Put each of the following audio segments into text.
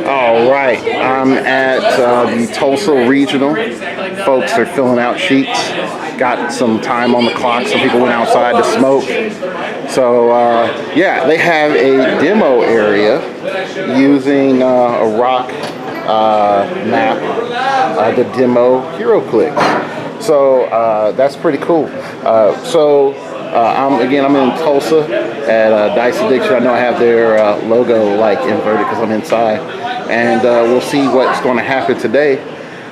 All right, I'm at the Tulsa Regional. Folks are filling out sheets. Got some time on the clock. Some people went outside to smoke. So yeah, they have a demo area using a rock map, the demo heroclix. So that's pretty cool. I'm in Tulsa at Dice Addiction. I know I have their logo like inverted because I'm inside, and we'll see what's going to happen today.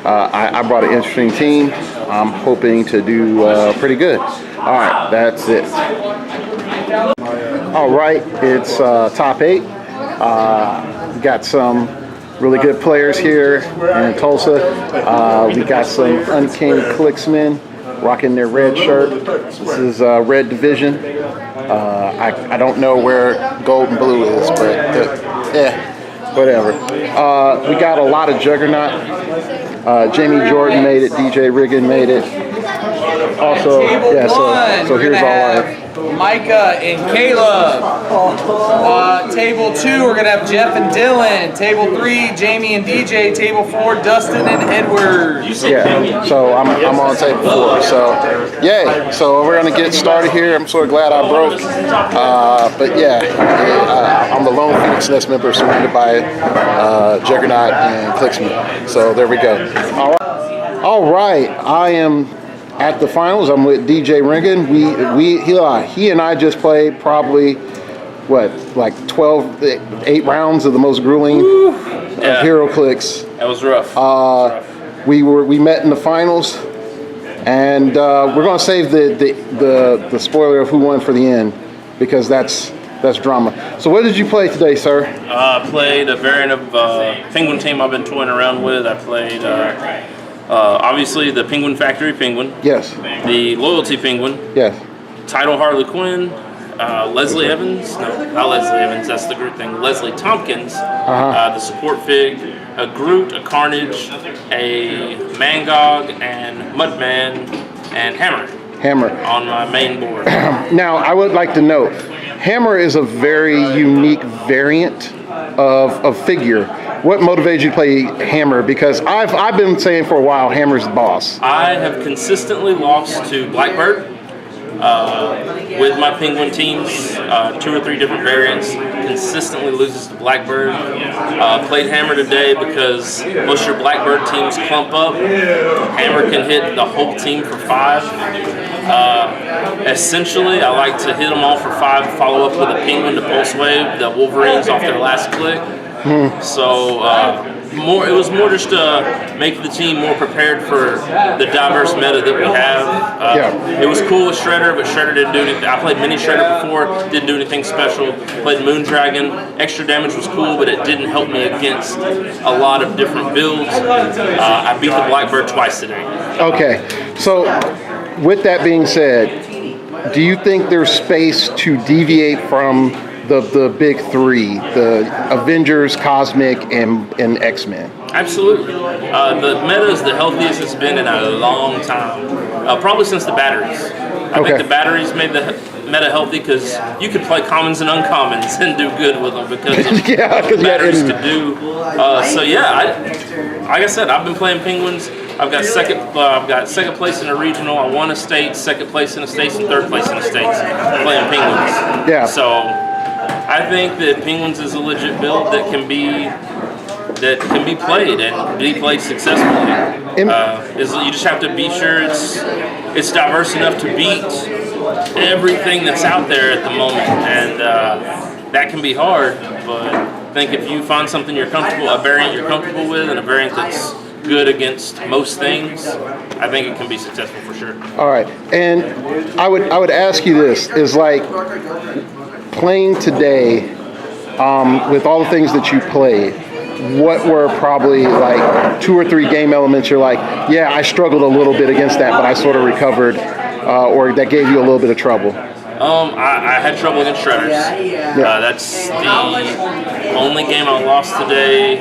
I brought an interesting team. I'm hoping to do pretty good. All right, that's it. All right, it's top 8. We got some really good players here in Tulsa. We got some uncamed clicksmen rocking their red shirt. This is red division. I don't know where gold and blue is, but whatever. We got a lot of juggernaut. Jamie Jordan made it. DJ Riggin made it. Also, yeah. So here's all our. Micah and Caleb. Table 2, we're gonna have Jeff and Dylan. Table 3, Jamie and DJ. Table 4, Dustin and Edward. Yeah. So I'm on table 4. So yay. So we're gonna get started here. I'm sort of glad I broke. But yeah, I'm the lone Phoenix Nest member surrounded by Juggernaut and Clicksman. So there we go. All right. I am at the finals. I'm with DJ Ringen. He and I just played probably 8 rounds of the most grueling of heroclix. That was rough. We met in the finals, and we're going to save the spoiler of who won for the end because that's drama. So what did you play today, sir? I played a variant of Penguin team I've been toying around with. I played obviously the Penguin Factory Penguin. Yes. The Loyalty Penguin. Yes. Title Harley Quinn. Leslie Evans. No, not Leslie Evans. That's the Groot thing. Leslie Tompkins. The support fig. A Groot, a Carnage, a Mangog, and Mudman, and Hammer. On my main board. Now, I would like to note, Hammer is a very unique variant of figure. What motivated you to play Hammer? Because I've been saying for a while, Hammer's the boss. I have consistently lost to Blackbird with my Penguin teams, 2 or 3 different variants. Consistently loses to Blackbird. Played Hammer today because most of your Blackbird teams clump up. Hammer can hit the whole team for 5. Essentially, I like to hit them all for 5, follow up with a Penguin to pulse wave the Wolverines off their last click. So it was more just to make the team more prepared for the diverse meta that we have. It was cool with Shredder, but Shredder didn't do anything. I played Mini Shredder before, didn't do anything special. Played Moondragon. Extra damage was cool, but it didn't help me against a lot of different builds. I beat the Blackbird twice today. Okay, so with that being said, do you think there's space to deviate from the big 3, the Avengers, Cosmic, and X-Men? Absolutely. The meta is the healthiest it's been in a long time, probably since the batteries. I think the batteries made the meta healthy because you could play commons and uncommons and do good with them because of what batteries could do. Like I said, I've been playing Penguins. I've got second place in a regional. I won a state, second place in a state, and third place in a state playing Penguins. Yeah. So I think that Penguins is a legit build that can be played and be played successfully. You just have to be sure it's diverse enough to beat everything that's out there at the moment, and that can be hard. But I think if you find something a variant you're comfortable with, and a variant that's good against most things, I think it can be successful for sure. All right, and I would ask you this: is like playing today with all the things that you played. What were probably like 2 or 3 game elements you're like, yeah, I struggled a little bit against that, but I sort of recovered, or that gave you a little bit of trouble? I had trouble against Shredders. That's the only game I lost today,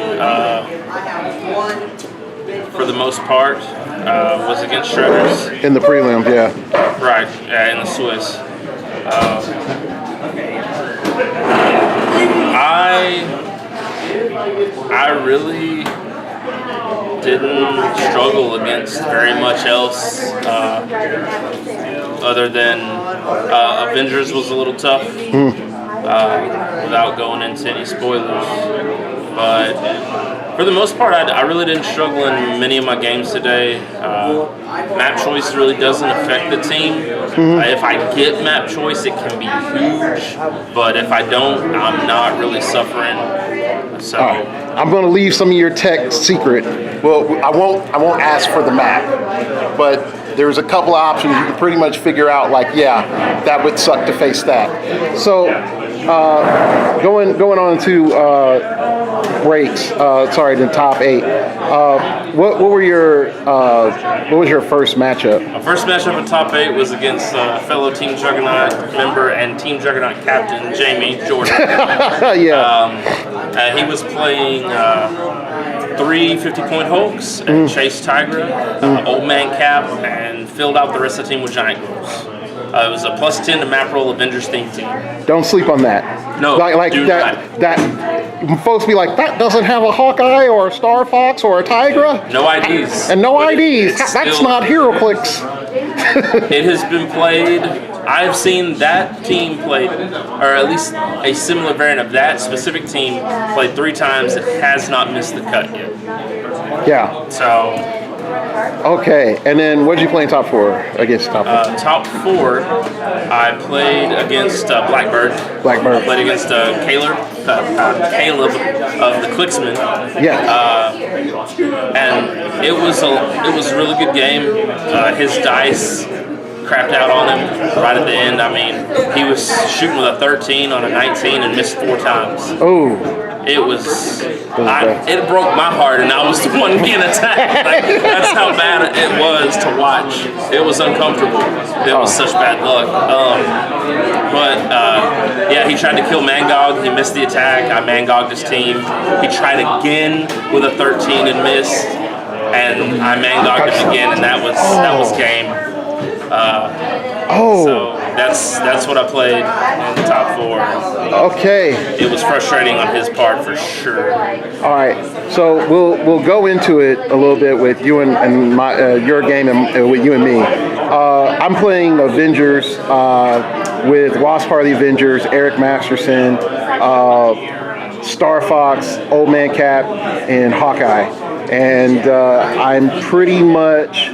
for the most part, was against Shredders. In the prelims, yeah. Right, in the Swiss. I really didn't struggle against very much else other than Avengers was a little tough without going into any spoilers. But for the most part, I really didn't struggle in many of my games today. Map choice really doesn't affect the team. If I get map choice, it can be huge. But if I don't, I'm not really suffering. So I'm going to leave some of your tech secret. Well, I won't ask for the map, but there's a couple of options you can pretty much figure out. Like, yeah, that would suck to face that. So going on to breaks. The top 8. What was your first matchup? My first matchup in top 8 was against fellow Team Juggernaut member and Team Juggernaut captain Jamie Jordan. He was playing 3 50-point Hulks and Chase Tigra, Old Man Cap, and filled out the rest of the team with Giant Ghouls. It was a +10 to map roll Avengers theme team. Don't sleep on that. No, like that. Folks be like, that doesn't have a Hawkeye or a Star Fox or a Tigra. No IDs. And no IDs. That's not heroclix. It has been played. I've seen that team played, or at least a similar variant of that specific team played 3 times. It has not missed the cut yet. Yeah. So. Okay, and then what did you play in top 4 against top 4? Top 4, I played against Blackbird. I played against Caleb of the Clicksman. Yeah. And it was a really good game. His dice crapped out on him right at the end. I mean, he was shooting with a 13 on a 19 and missed 4 times. Oh. It broke my heart, and I was the one being attacked. Like, that's how bad it was to watch. It was uncomfortable. It was such bad luck. He tried to kill Mangog. He missed the attack. I Mangogged his team. He tried again with a 13 and missed, and I Mangogged him again, and that was game. So that's what I played in the top 4. Okay. It was frustrating on his part for sure. All right. So we'll go into it a little bit with you and your game and with you and me. I'm playing Avengers with Wasp Part of the Avengers, Eric Masterson, Star Fox, Old Man Cap, and Hawkeye. And I'm pretty much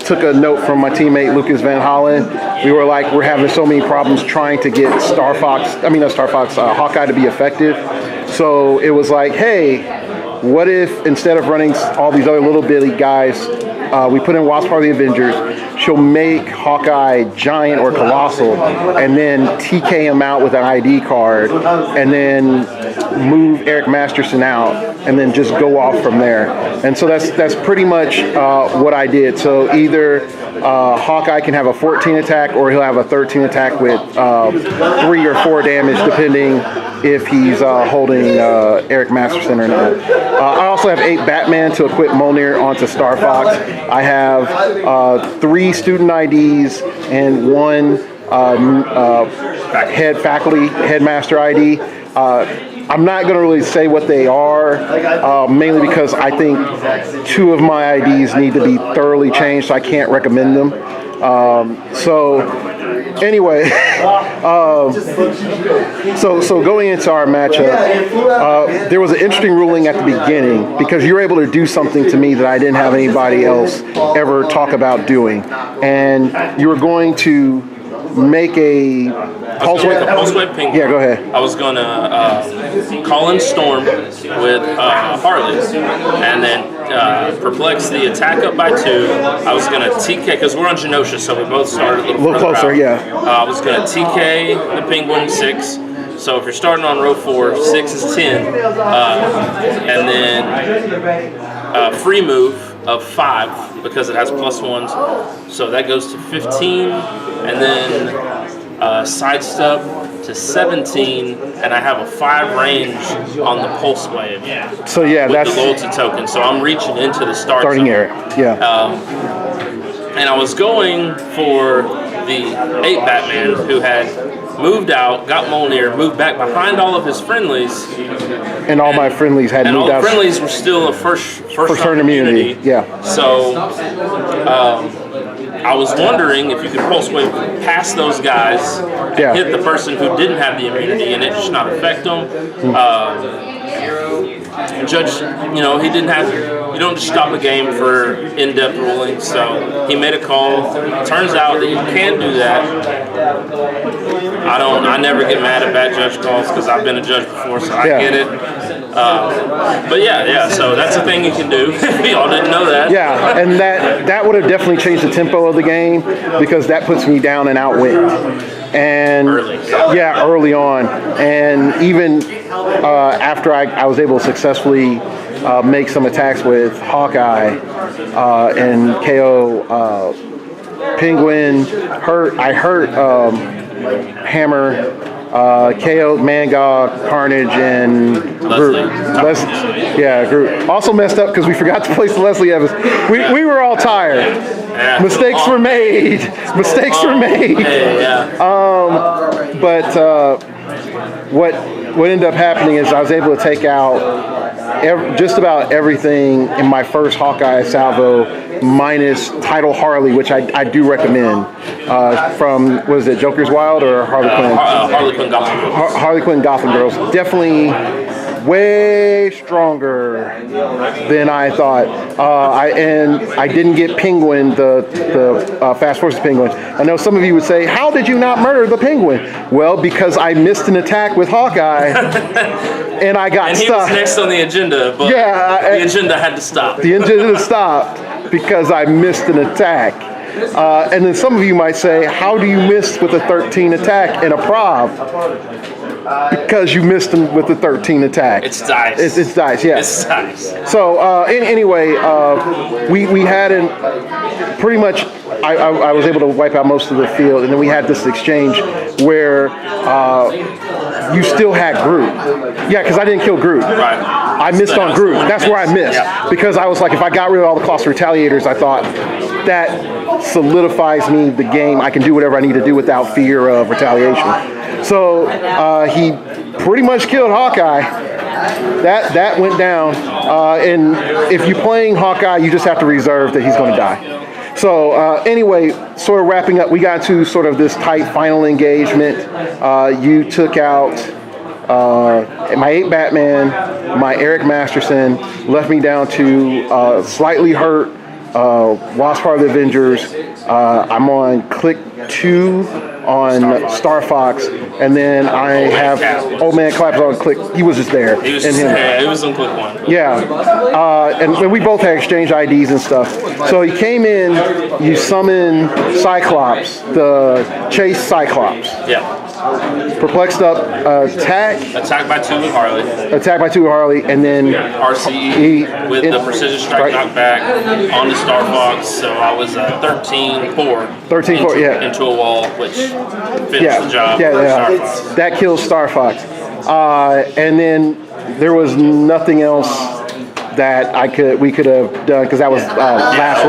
took a note from my teammate Lucas Van Hollen. We're having so many problems trying to get Hawkeye to be effective. So it was like, hey, what if instead of running all these other little bitty guys, we put in Wasp Part of the Avengers, she'll make Hawkeye giant or colossal, and then TK him out with an ID card, and then move Eric Masterson out, and then just go off from there. And so that's pretty much what I did. So either Hawkeye can have a 14 attack, or he'll have a 13 attack with 3 or 4 damage, depending if he's holding Eric Masterson or not. I also have 8 Batman to equip Mjolnir onto Star Fox. I have 3 student IDs and 1 headmaster ID. I'm not going to really say what they are, mainly because I think 2 of my IDs need to be thoroughly changed, so I can't recommend them. Anyway, so going into our matchup, there was an interesting ruling at the beginning because you were able to do something to me that I didn't have anybody else ever talk about doing, and you were going to make a pulse wave ping. Yeah, go ahead. I was gonna call in Storm with Harley, and then perplex the attack up by 2. I was gonna TK because we're on Genosha, so we both started a little closer. out. Yeah. I was gonna TK the Penguin 6. So if you're starting on row 4, 6 is 10, and then free move of 5 because it has +1s, so that goes to 15, and then sidestep to 17, and I have a 5 range on the pulse wave. So yeah, with that's the loyalty token. So I'm reaching into the starting area. Yeah. And I was going for the 8 Batman who had moved out, got Molnir, moved back behind all of his friendlies. And all my friendlies had moved out. And all the friendlies were still a first turn immunity. Yeah. So I was wondering if you could pulse wave past those guys and hit the person who didn't have the immunity and it just not affect them. Judge, he didn't have. You don't just stop a game for in-depth ruling. So he made a call. Turns out that you can do that. I never get mad at bad judge calls because I've been a judge before, so I get it. But yeah. So that's a thing you can do. Y'all didn't know that. Yeah, and that would have definitely changed the tempo of the game because that puts me down and outwit. And early on, and even after I was able to successfully make some attacks with Hawkeye and KO Penguin, I hurt Hammer, KO Mangog, Carnage, and Groot. Groot. Also messed up because we forgot to place the Leslie Evans. We were all tired. Mistakes were made. But what ended up happening is I was able to take out just about everything in my first Hawkeye salvo, minus Tidal Harley, which I do recommend. From, was it Joker's Wild or Harley Quinn? Harley Quinn Gotham Girls. Harley Quinn Gotham Girls. Definitely way stronger than I thought. I didn't get Penguin, the Fast Forces Penguin. I know some of you would say, how did you not murder the Penguin? Well, because I missed an attack with Hawkeye and I got stuck. And he was next on the agenda, but the agenda had to stop. The agenda stopped because I missed an attack. And then some of you might say, how do you miss with a 13 attack in a prov? Because you missed him with the 13 attack. It's dice. It's dice, yeah. It's dice. So anyway, we had pretty much. I was able to wipe out most of the field, and then we had this exchange where you still had Groot. Yeah, because I didn't kill Groot. Right. I missed on Groot. That's where I missed. Because I was like, if I got rid of all the cost retaliators, I thought that solidifies me the game. I can do whatever I need to do without fear of retaliation. So he pretty much killed Hawkeye. That went down. And if you're playing Hawkeye, you just have to reserve that he's going to die. So anyway, sort of wrapping up, we got to sort of this tight final engagement. You took out my 8 Batman, my Eric Masterson, left me down to slightly hurt Wasp Part of the Avengers. I'm on click 2 on Star Fox, and then I have Old Man Claps on click. He was just there. He was on click 1. Yeah, and we both had exchange IDs and stuff. So he came in, you summon Cyclops, the Chase Cyclops. Yeah. Perplexed up, attack by 2 with Harley. Attack by 2 with Harley, and then RCE with the precision strike knockback on the Star Fox. So I was 13-4. 13-4, yeah. Into a wall, which finished the job. Yeah. That kills Star Fox. And then there was nothing else that we could have done because that was last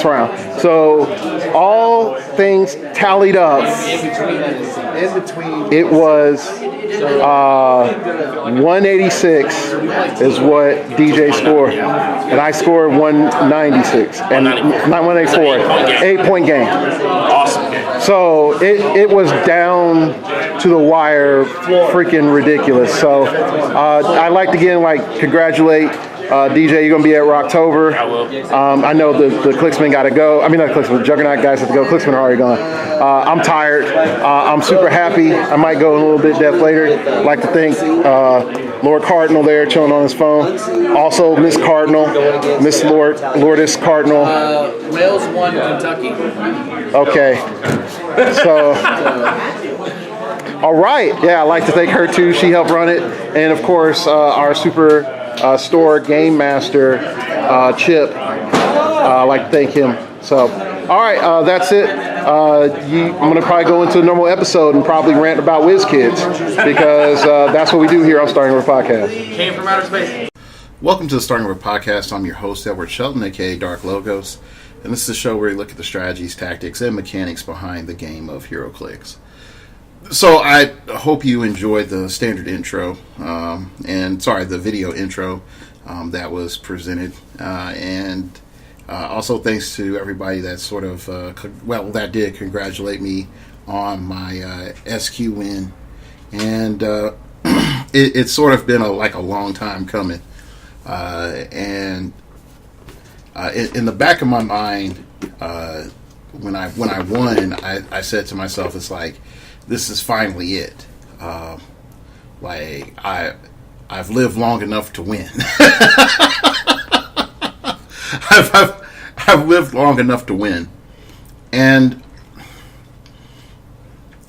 round. So all things tallied up, it was 186 is what DJ scored, and I scored 196 and 184, 8-point game. Awesome game. So it was down to the wire, freaking ridiculous. So I'd like to again congratulate DJ. You're gonna be at Rocktober. I will. I know the Clicksmen got to go. I mean, not Clicksmen, the Juggernaut guys have to go. Clicksmen are already gone. I'm tired. I'm super happy. I might go a little bit depth later. I'd like to thank Lord Cardinal there chilling on his phone. Also, Miss Cardinal, Miss Lourdes Cardinal. Wales won Kentucky. Okay. So. All right. Yeah, I'd like to thank her too. She helped run it, and of course our super store game master Chip. I'd like to thank him. So, all right, that's it. I'm gonna probably go into a normal episode and probably rant about WizKids because that's what we do here on Starting Over Podcast. Came from outer space. Welcome to the Starting Over Podcast. I'm your host Edward Shelton, aka Dark Logos, and this is a show where we look at the strategies, tactics, and mechanics behind the game of heroclix. So I hope you enjoyed the standard intro, the video intro that was presented, and also thanks to everybody that sort of that did congratulate me on my SQ win, and it's sort of been a long time coming, and in the back of my mind, when I won, I said to myself, it's like, this is finally it. I've lived long enough to win. I've lived long enough to win, and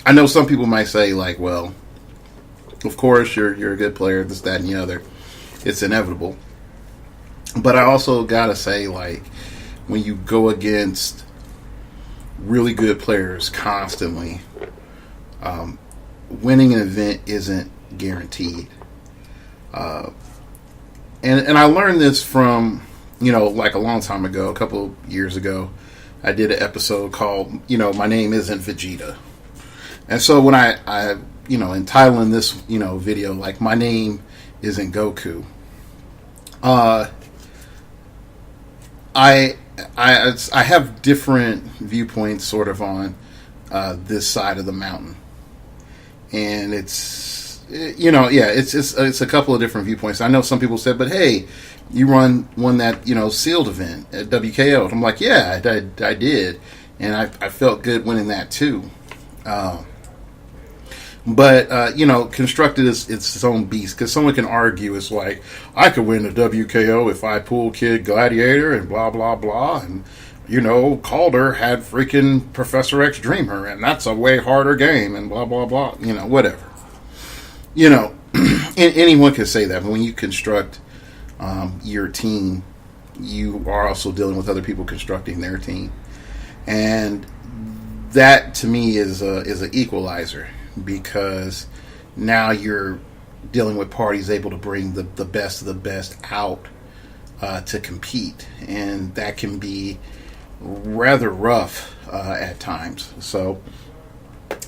I know some people might say, like, well, of course you're a good player, this, that, and the other. It's inevitable. But I also gotta say, like, when you go against really good players constantly, winning an event isn't guaranteed. And I learned this from, like a long time ago, a couple of years ago, I did an episode called, My Name Isn't Vegeta. And so when I entitling this, video, like, My Name Isn't Goku, I have different viewpoints sort of on this side of the mountain. And it's a couple of different viewpoints. I know some people said, but hey, you won that, sealed event at WKO. I'm like, yeah, I did. And I felt good winning that too. But constructed is its own beast, because someone can argue it's like, I could win a WKO if I pull Kid Gladiator and blah, blah, blah. And, Calder had freaking Professor X Dreamer, and that's a way harder game, and blah, blah, blah. Whatever. Anyone can say that, but when you construct your team, you are also dealing with other people constructing their team. And that, to me, is an equalizer, because now you're dealing with parties able to bring the best of the best out to compete, and that can be rather rough at times. So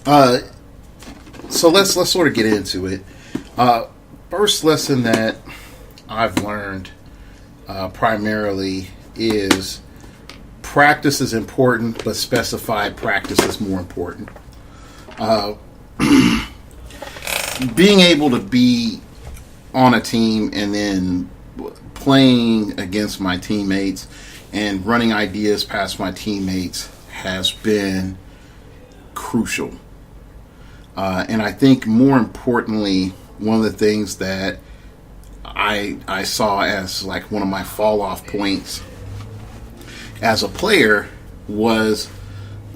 let's sort of get into it. First lesson that I've learned primarily is practice is important, but specified practice is more important. Being able to be on a team and then playing against my teammates and running ideas past my teammates has been crucial. And I think more importantly, one of the things that I saw as like one of my fall off points as a player was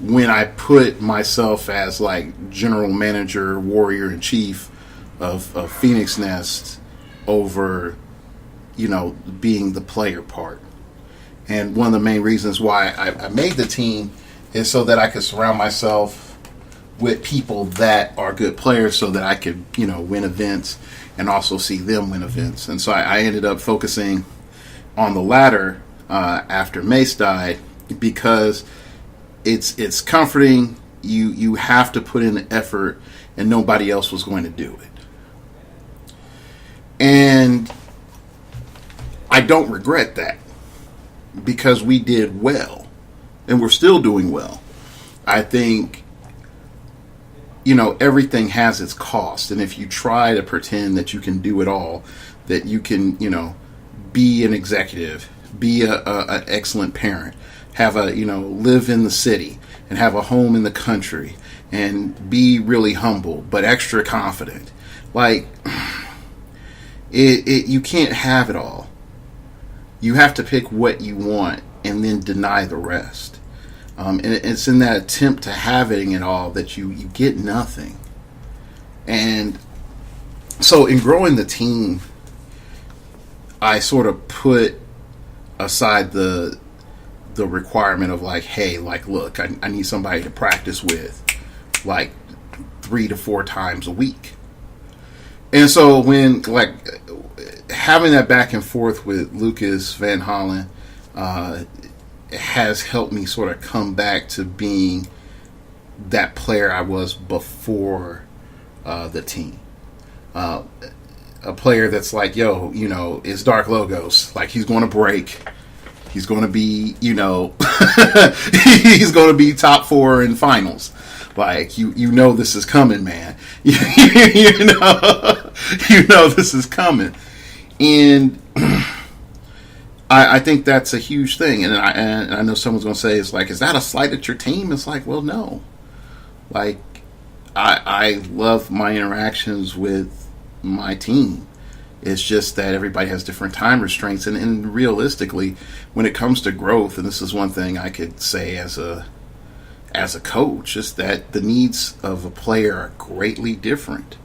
when I put myself as like general manager, warrior in chief of Phoenix Nest over, being the player part. And one of the main reasons why I made the team is so that I could surround myself with people that are good players, so that I could, win events and also see them win events. And so I ended up focusing on the latter after Mace died, because it's comforting. You have to put in the effort, and nobody else was going to do it. And I don't regret that, because we did well, and we're still doing well. I think, everything has its cost, and if you try to pretend that you can do it all, that you can, be an executive, be an excellent parent, have live in the city, and have a home in the country, and be really humble but extra confident, like you can't have it all. You have to pick what you want and then deny the rest. And it's in that attempt to having it all that you get nothing. And so in growing the team, I sort of put aside the requirement of like, hey, like, look, I need somebody to practice with like 3 to 4 times a week. And so when, like, having that back and forth with Lucas Van Hollen has helped me sort of come back to being that player I was before the team. A player that's like, yo, is Dark Logos. Like, he's going to break. He's going to be, he's going to be top 4 in finals. Like, this is coming, man. you know this is coming. And I think that's a huge thing. And I know someone's going to say, it's like, is that a slight at your team? It's like, well, no. Like, I love my interactions with my team. It's just that everybody has different time restraints, and realistically, when it comes to growth, and this is one thing I could say as a coach, is that the needs of a player are greatly different.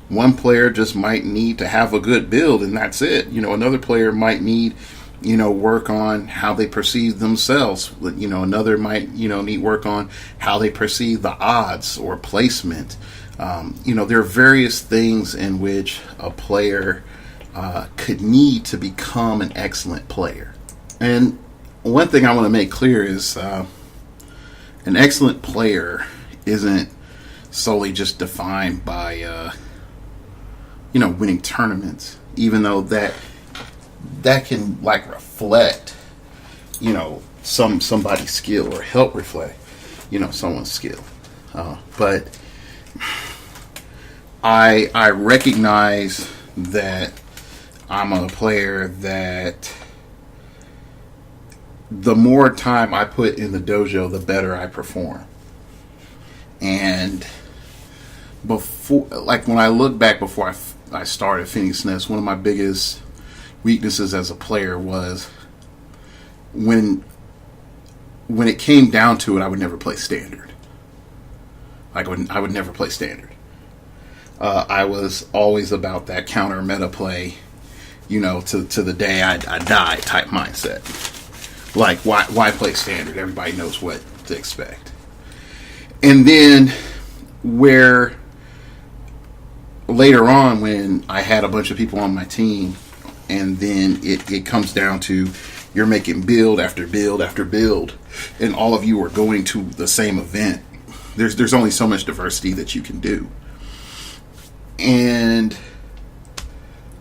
One player just might need to have a good build, and that's it. Another player might need work on how they perceive themselves. Another might need work on how they perceive the odds or placement. There are various things in which a player could need to become an excellent player. And one thing I want to make clear is an excellent player isn't solely just defined by winning tournaments, even though that can like reflect somebody's skill or help reflect someone's skill. But I recognize that I'm a player that the more time I put in the dojo, the better I perform. And when I look back before I started Phoenix Nest, one of my biggest weaknesses as a player was when it came down to it, I would never play standard. I would never play standard. I was always about that counter meta play, to the day I die type mindset. Like, why play standard? Everybody knows what to expect. And then where later on, when I had a bunch of people on my team, and then it comes down to you're making build after build after build, and all of you are going to the same event. There's only so much diversity that you can do. And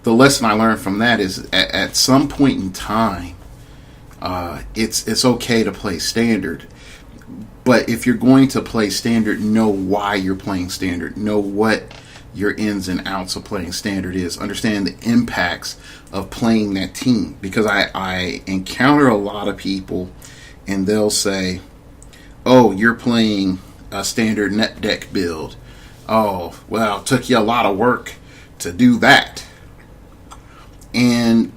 the lesson I learned from that is at some point in time, it's okay to play standard. But if you're going to play standard, know why you're playing standard. Know what your ins and outs of playing standard is. Understand the impacts of playing that team. Because I encounter a lot of people, and they'll say, oh, you're playing a standard net deck build. Oh, well, it took you a lot of work to do that. And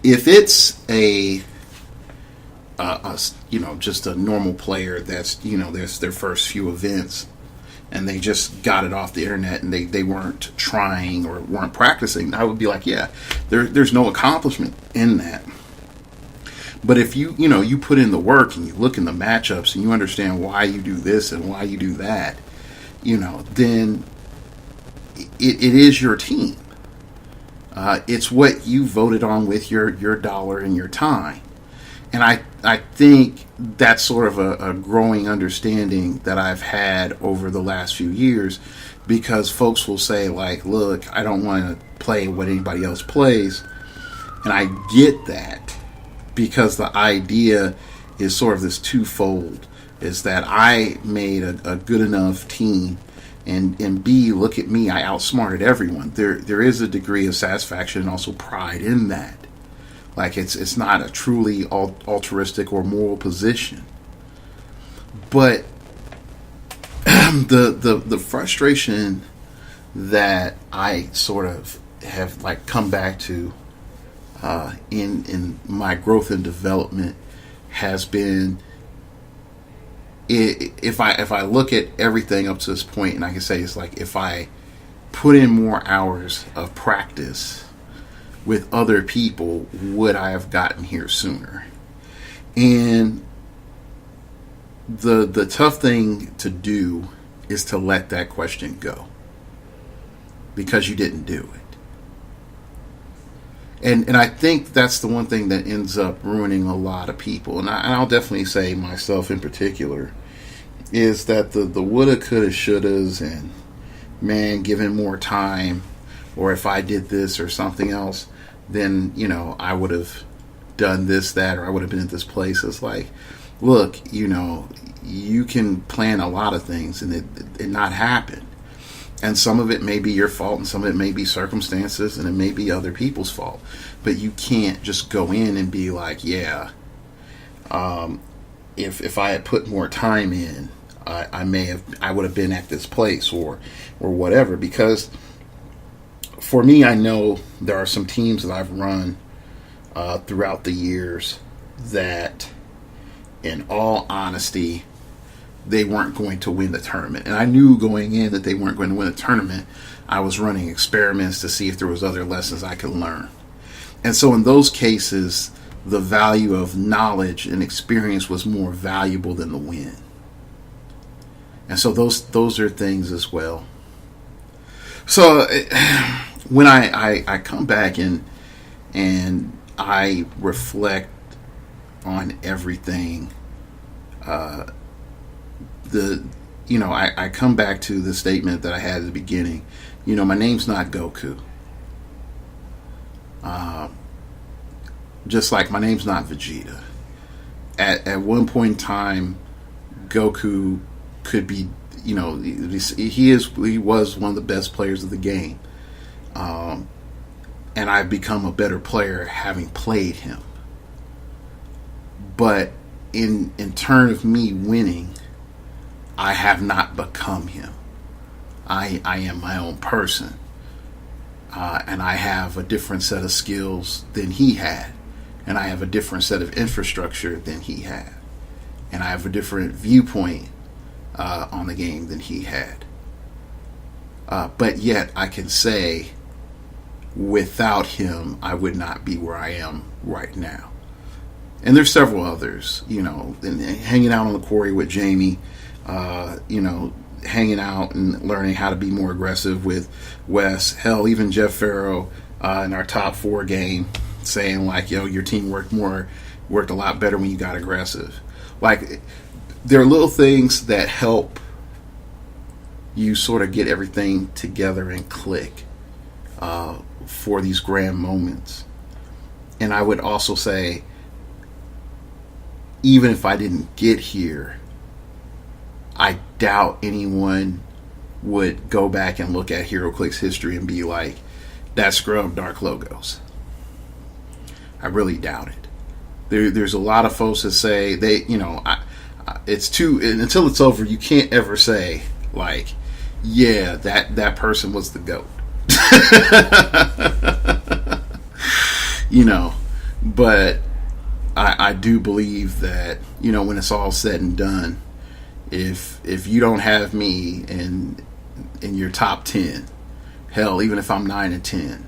if it's just a normal player that's, there's their first few events and they just got it off the internet and they weren't trying or weren't practicing, I would be like, yeah, there's no accomplishment in that. But if you put in the work and you look in the matchups and you understand why you do this and why you do that, then it is your team. It's what you voted on with your dollar and your time. And I think that's sort of a growing understanding that I've had over the last few years, because folks will say, like, look, I don't want to play what anybody else plays. And I get that, because the idea is sort of this twofold, is that I made a good enough team, and B, look at me, I outsmarted everyone. There is a degree of satisfaction and also pride in that. Like, it's not a truly altruistic or moral position. But the frustration that I sort of have like come back to in my growth and development has been, if I look at everything up to this point, and I can say it's like, if I put in more hours of practice with other people, would I have gotten here sooner? And the tough thing to do is to let that question go, because you didn't do it. And I think that's the one thing that ends up ruining a lot of people, and I'll definitely say myself in particular, is that the woulda, coulda, shouldas, and man, given more time, or if I did this or something else, then, I would have done this, that, or I would have been at this place. It's like, look, you can plan a lot of things and it not happen. And some of it may be your fault, and some of it may be circumstances, and it may be other people's fault. But you can't just go in and be like, yeah, if I had put more time in, I would have been at this place or whatever. Because for me, I know there are some teams that I've run throughout the years that, in all honesty, they weren't going to win the tournament. And I knew going in that they weren't going to win the tournament. I was running experiments to see if there was other lessons I could learn. And so in those cases, the value of knowledge and experience was more valuable than the win. And so those are things as well. So when I come back and I reflect on everything, I come back to the statement that I had at the beginning. My name's not Goku. Just like my name's not Vegeta. At one point in time, Goku could be, he was one of the best players of the game. And I've become a better player having played him. But in turn of me winning, I have not become him. I am my own person. And I have a different set of skills than he had. And I have a different set of infrastructure than he had. And I have a different viewpoint on the game than he had. But yet I can say, without him, I would not be where I am right now. And there's several others, and hanging out on the quarry with Jamie, hanging out and learning how to be more aggressive with Wes. Hell, even Jeff Farrow in our top 4 game saying like, your team worked a lot better when you got aggressive. Like, there are little things that help you sort of get everything together and click for these grand moments. And I would also say, even if I didn't get here, I doubt anyone would go back and look at HeroClix history and be like, that scrub dark logos. I really doubt it. There's a lot of folks that say it's too, until it's over, you can't ever say like, yeah, that person was the GOAT. But I do believe that, when it's all said and done, if you don't have me in your top 10, hell, even if I'm 9 and 10,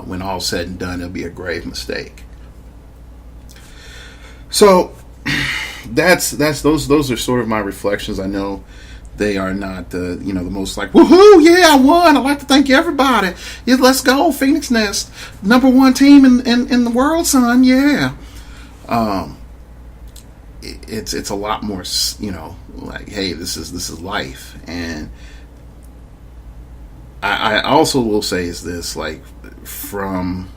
when all's said and done, it'll be a grave mistake. So those are sort of my reflections. I know they are not the most like, woohoo, yeah, I won. I'd like to thank everybody. Yeah, let's go, Phoenix Nest, #1 team in the world, son. Yeah. It's a lot more, like, hey, this is life. And I also will say is this, like, from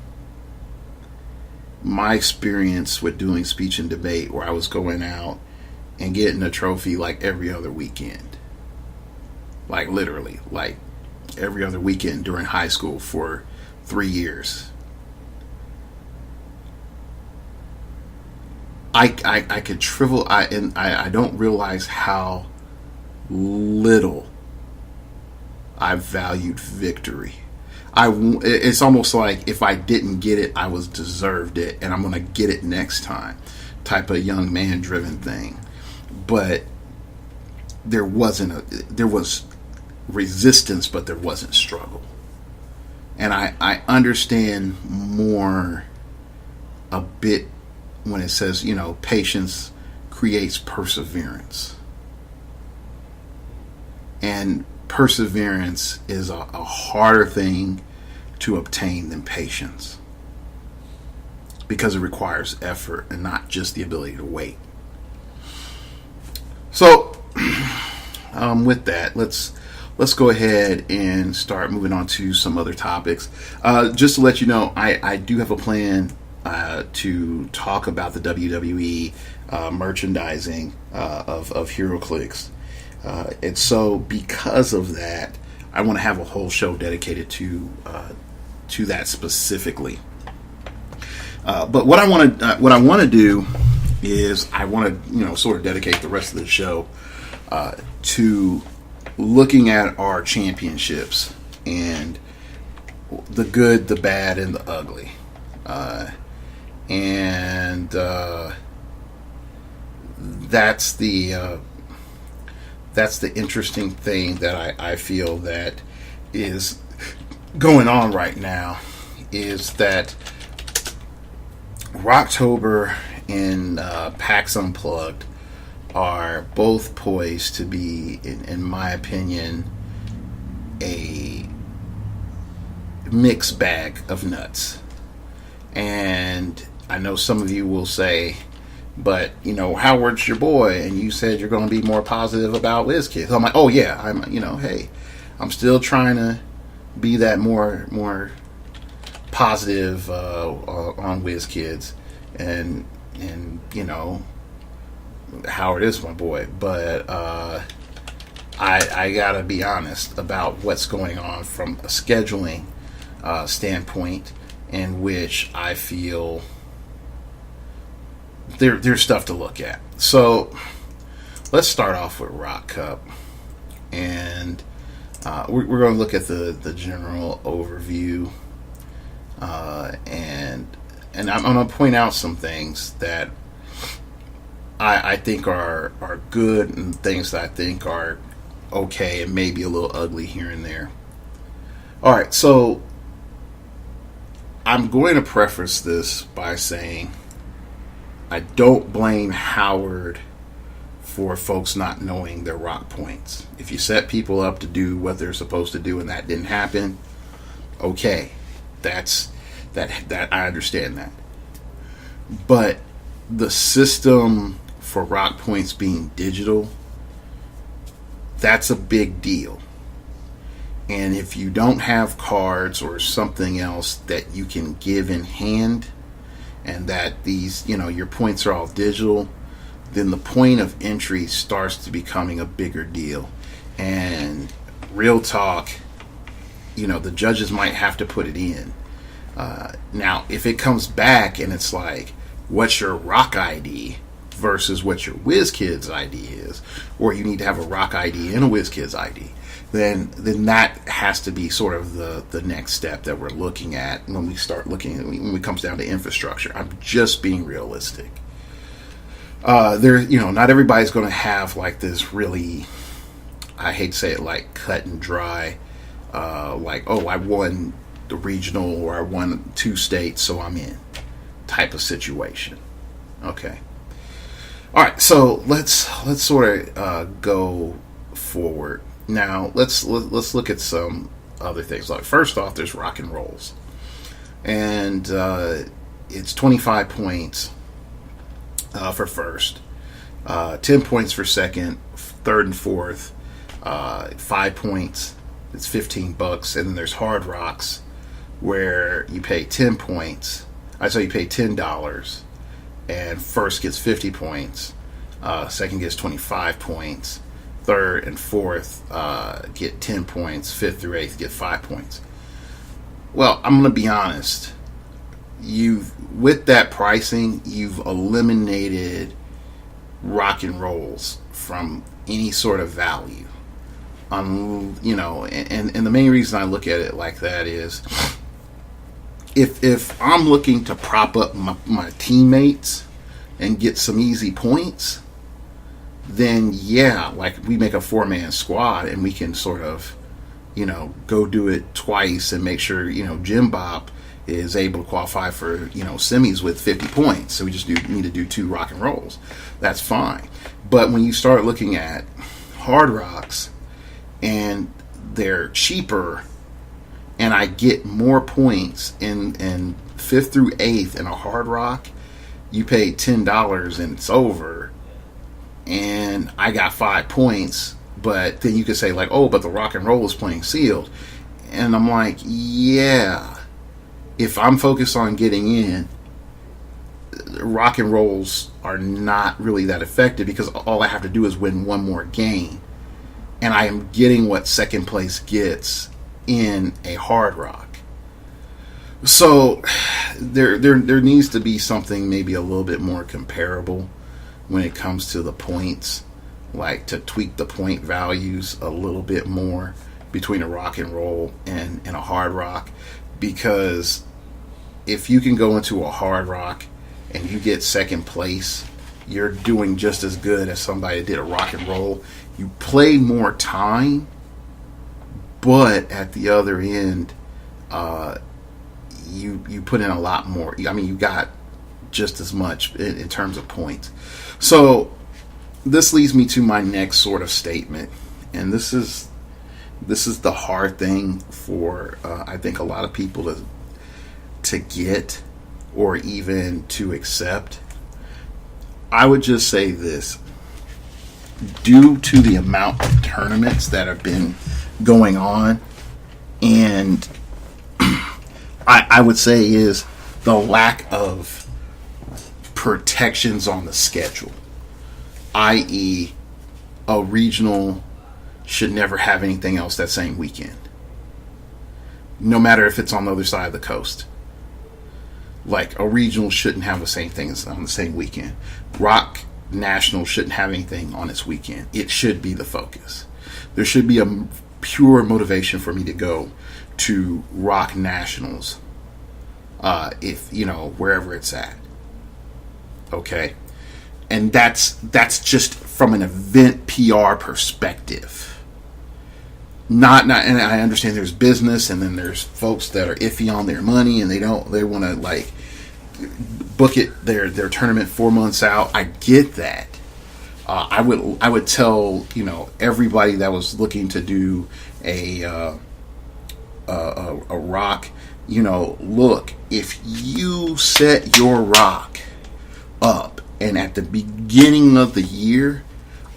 my experience with doing speech and debate, where I was going out and getting a trophy like every other weekend, like literally like every other weekend during high school for 3 years. I could shrivel. I don't realize how little I valued victory. It's almost like if I didn't get it, I was deserved it, and I'm gonna get it next time, type of young man driven thing. But there was resistance, but there wasn't struggle. And I understand more a bit when it says, patience creates perseverance. And perseverance is a harder thing to obtain than patience, because it requires effort and not just the ability to wait. So with that, let's let's go ahead and start moving on to some other topics. Just to let you know, I do have a plan to talk about the WWE merchandising of heroclix. And so because of that, I want to have a whole show dedicated to that specifically. But what I want to do is I want to sort of dedicate the rest of the show to looking at our championships and the good, the bad, and the ugly. And that's the interesting thing that I feel that is going on right now, is that Rocktober and PAX Unplugged are both poised to be, in my opinion, a mixed bag of nuts. And I know some of you will say, but Howard's your boy, and you said you're going to be more positive about WizKids. I'm like, oh yeah, hey, I'm still trying to be that more positive on WizKids, and Howard is my boy, but I gotta be honest about what's going on from a scheduling standpoint, in which I feel there's stuff to look at. So let's start off with Rock Cup, and we're going to look at the general overview, and I'm going to point out some things that I think are good, and things that I think are okay and maybe a little ugly here and there. All right, so I'm going to preface this by saying I don't blame Howard for folks not knowing their rock points. If you set people up to do what they're supposed to do and that didn't happen, okay, that I understand that. But the system for rock points being digital, that's a big deal. And if you don't have cards or something else that you can give in hand, and that these, your points are all digital, then the point of entry starts to becoming a bigger deal. And real talk, the judges might have to put it in. Now, if it comes back and it's like, what's your rock ID versus what your WizKids ID is, or you need to have a rock ID and a WizKids ID, then that has to be sort of the next step that we're looking at when we start looking at, when it comes down to infrastructure. I'm just being realistic. Not everybody's going to have like this really, I hate to say it, like cut and dry, like, oh, I won the regional or I won 2 states, so I'm in type of situation. Okay. All right, so let's sort of go forward. Now let's look at some other things. Like, first off, there's rock and rolls, and it's 25 points for first, 10 points for second, third and fourth, 5 points. It's $15, and then there's hard rocks where you pay 10 points. You pay $10, and first gets 50 points, second gets 25 points. Third and fourth get 10 points. Fifth through eighth get 5 points. Well, I'm going to be honest. With that pricing, you've eliminated rock and rolls from any sort of value. And the main reason I look at it like that is, if I'm looking to prop up my teammates and get some easy points, then yeah, like we make a 4-man squad and we can sort of, go do it twice and make sure, Jim Bob is able to qualify for, semis with 50 points. So we just need to do 2 rock and rolls. That's fine. But when you start looking at hard rocks and they're cheaper and I get more points in 5th through 8th in a hard rock, you pay $10 and it's over. And I got 5 points, But then you could say like, oh, but the rock and roll is playing sealed. And I'm like, yeah, if I'm focused on getting in, rock and rolls are not really that effective because all I have to do is win one more game. And I am getting what second place gets in a hard rock. So there needs to be something maybe a little bit more comparable when it comes to the points, like to tweak the point values a little bit more between a rock and roll and a hard rock. Because if you can go into a hard rock and you get second place, you're doing just as good as somebody that did a rock and roll. You play more time, but at the other end, you put in a lot more. I mean, you got just as much in terms of points. So this leads me to my next sort of statement, and this is the hard thing for I think a lot of people to get or even to accept. I would just say this: due to the amount of tournaments that have been going on, and I would say is the lack of protections on the schedule, i.e. a regional should never have anything else that same weekend, no matter if it's on the other side of the coast. Like, a regional shouldn't have the same thing as on the same weekend. Rock National shouldn't have anything on its weekend. It should be the focus. There should be a pure motivation for me to go to Rock Nationals, if wherever it's at. Okay, and that's just from an event PR perspective. Not, and I understand there's business, and then there's folks that are iffy on their money, and they want to like book it their tournament 4 months out. I get that. I would tell everybody that was looking to do a rock, look, if you set your rock up and at the beginning of the year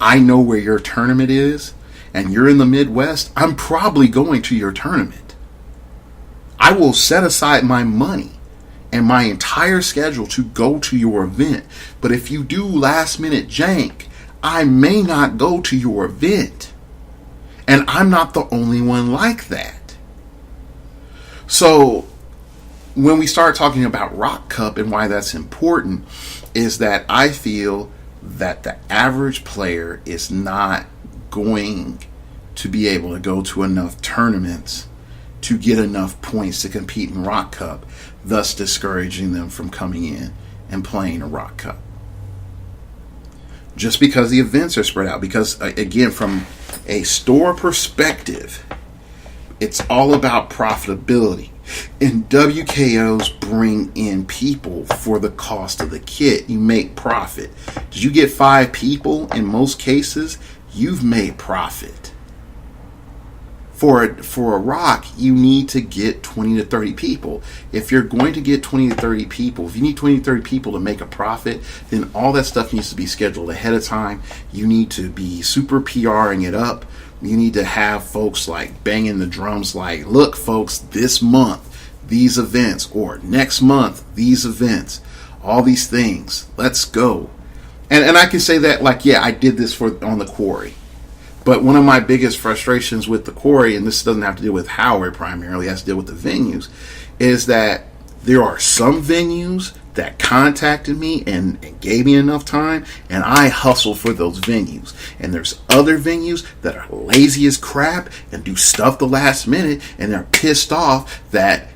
I know where your tournament is and you're in the Midwest, I'm probably going to your tournament. I will set aside my money and my entire schedule to go to your event. But if you do last minute jank, I may not go to your event. And I'm not the only one like that. So when we start talking about Rock Cup and why that's important, is that I feel that the average player is not going to be able to go to enough tournaments to get enough points to compete in Rock Cup, thus discouraging them from coming in and playing a Rock Cup. Just because the events are spread out. Because, again, from a store perspective, it's all about profitability. And WKOs bring in people for the cost of the kit. You make profit. Did you get 5 people? In most cases, you've made profit. For a rock, you need to get 20 to 30 people. If you're going to get 20 to 30 people, if you need 20 to 30 people to make a profit, then all that stuff needs to be scheduled ahead of time. You need to be super PRing it up. You need to have folks like banging the drums like, look, folks, this month, these events, or next month, these events, all these things. Let's go. And I can say that, like, yeah, I did this on the quarry. But one of my biggest frustrations with the quarry, and this doesn't have to deal with Howard primarily, it has to deal with the venues, is that there are some venues that contacted me and gave me enough time, and I hustle for those venues. And there's other venues that are lazy as crap and do stuff the last minute, and they're pissed off that,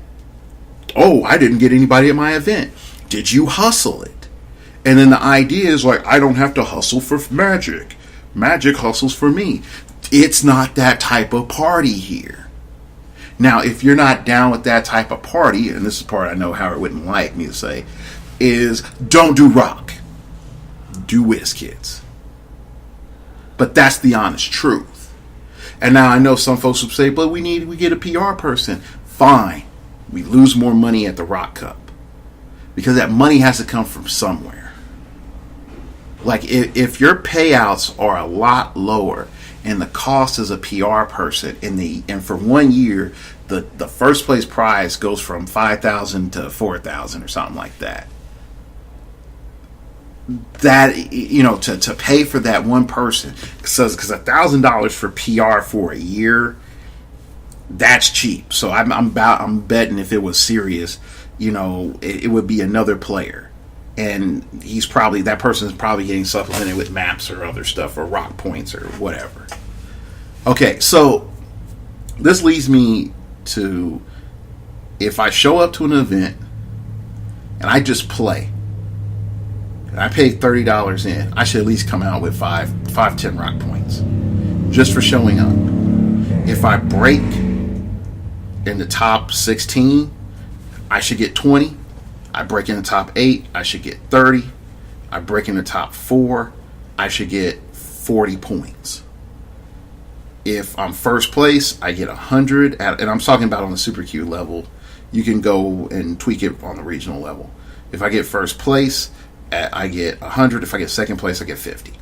oh, I didn't get anybody at my event. Did you hustle it? And then the idea is like, I don't have to hustle for Magic. Magic hustles for me. It's not that type of party here. Now, if you're not down with that type of party, and this is the part I know Howard wouldn't like me to say, is don't do rock. Do WizKids. But that's the honest truth. And now I know some folks will say, but we get a PR person. Fine. We lose more money at the Rock Cup. Because that money has to come from somewhere. Like, if your payouts are a lot lower and the cost is a PR person, and for 1 year, the first place prize goes from 5,000 to 4,000 or something like that. That, you know, to pay for that one person, because $1,000 for PR for a year, that's cheap. So I'm betting if it was serious, you know, it would be another player, and that person's probably getting supplemented with maps or other stuff or rock points or whatever. Okay, so this leads me to, if I show up to an event and I just play, and I paid $30 in, I should at least come out with 10 rock points just for showing up. If I break in the top 16, I should get 20. I break in the top 8, I should get 30. I break in the top 4, I should get 40 points. If I'm first place, I get 100, and I'm talking about on the Super Q level. You can go and tweak it on the regional level. If I get first place, I get 100. If I get second place, I get 50.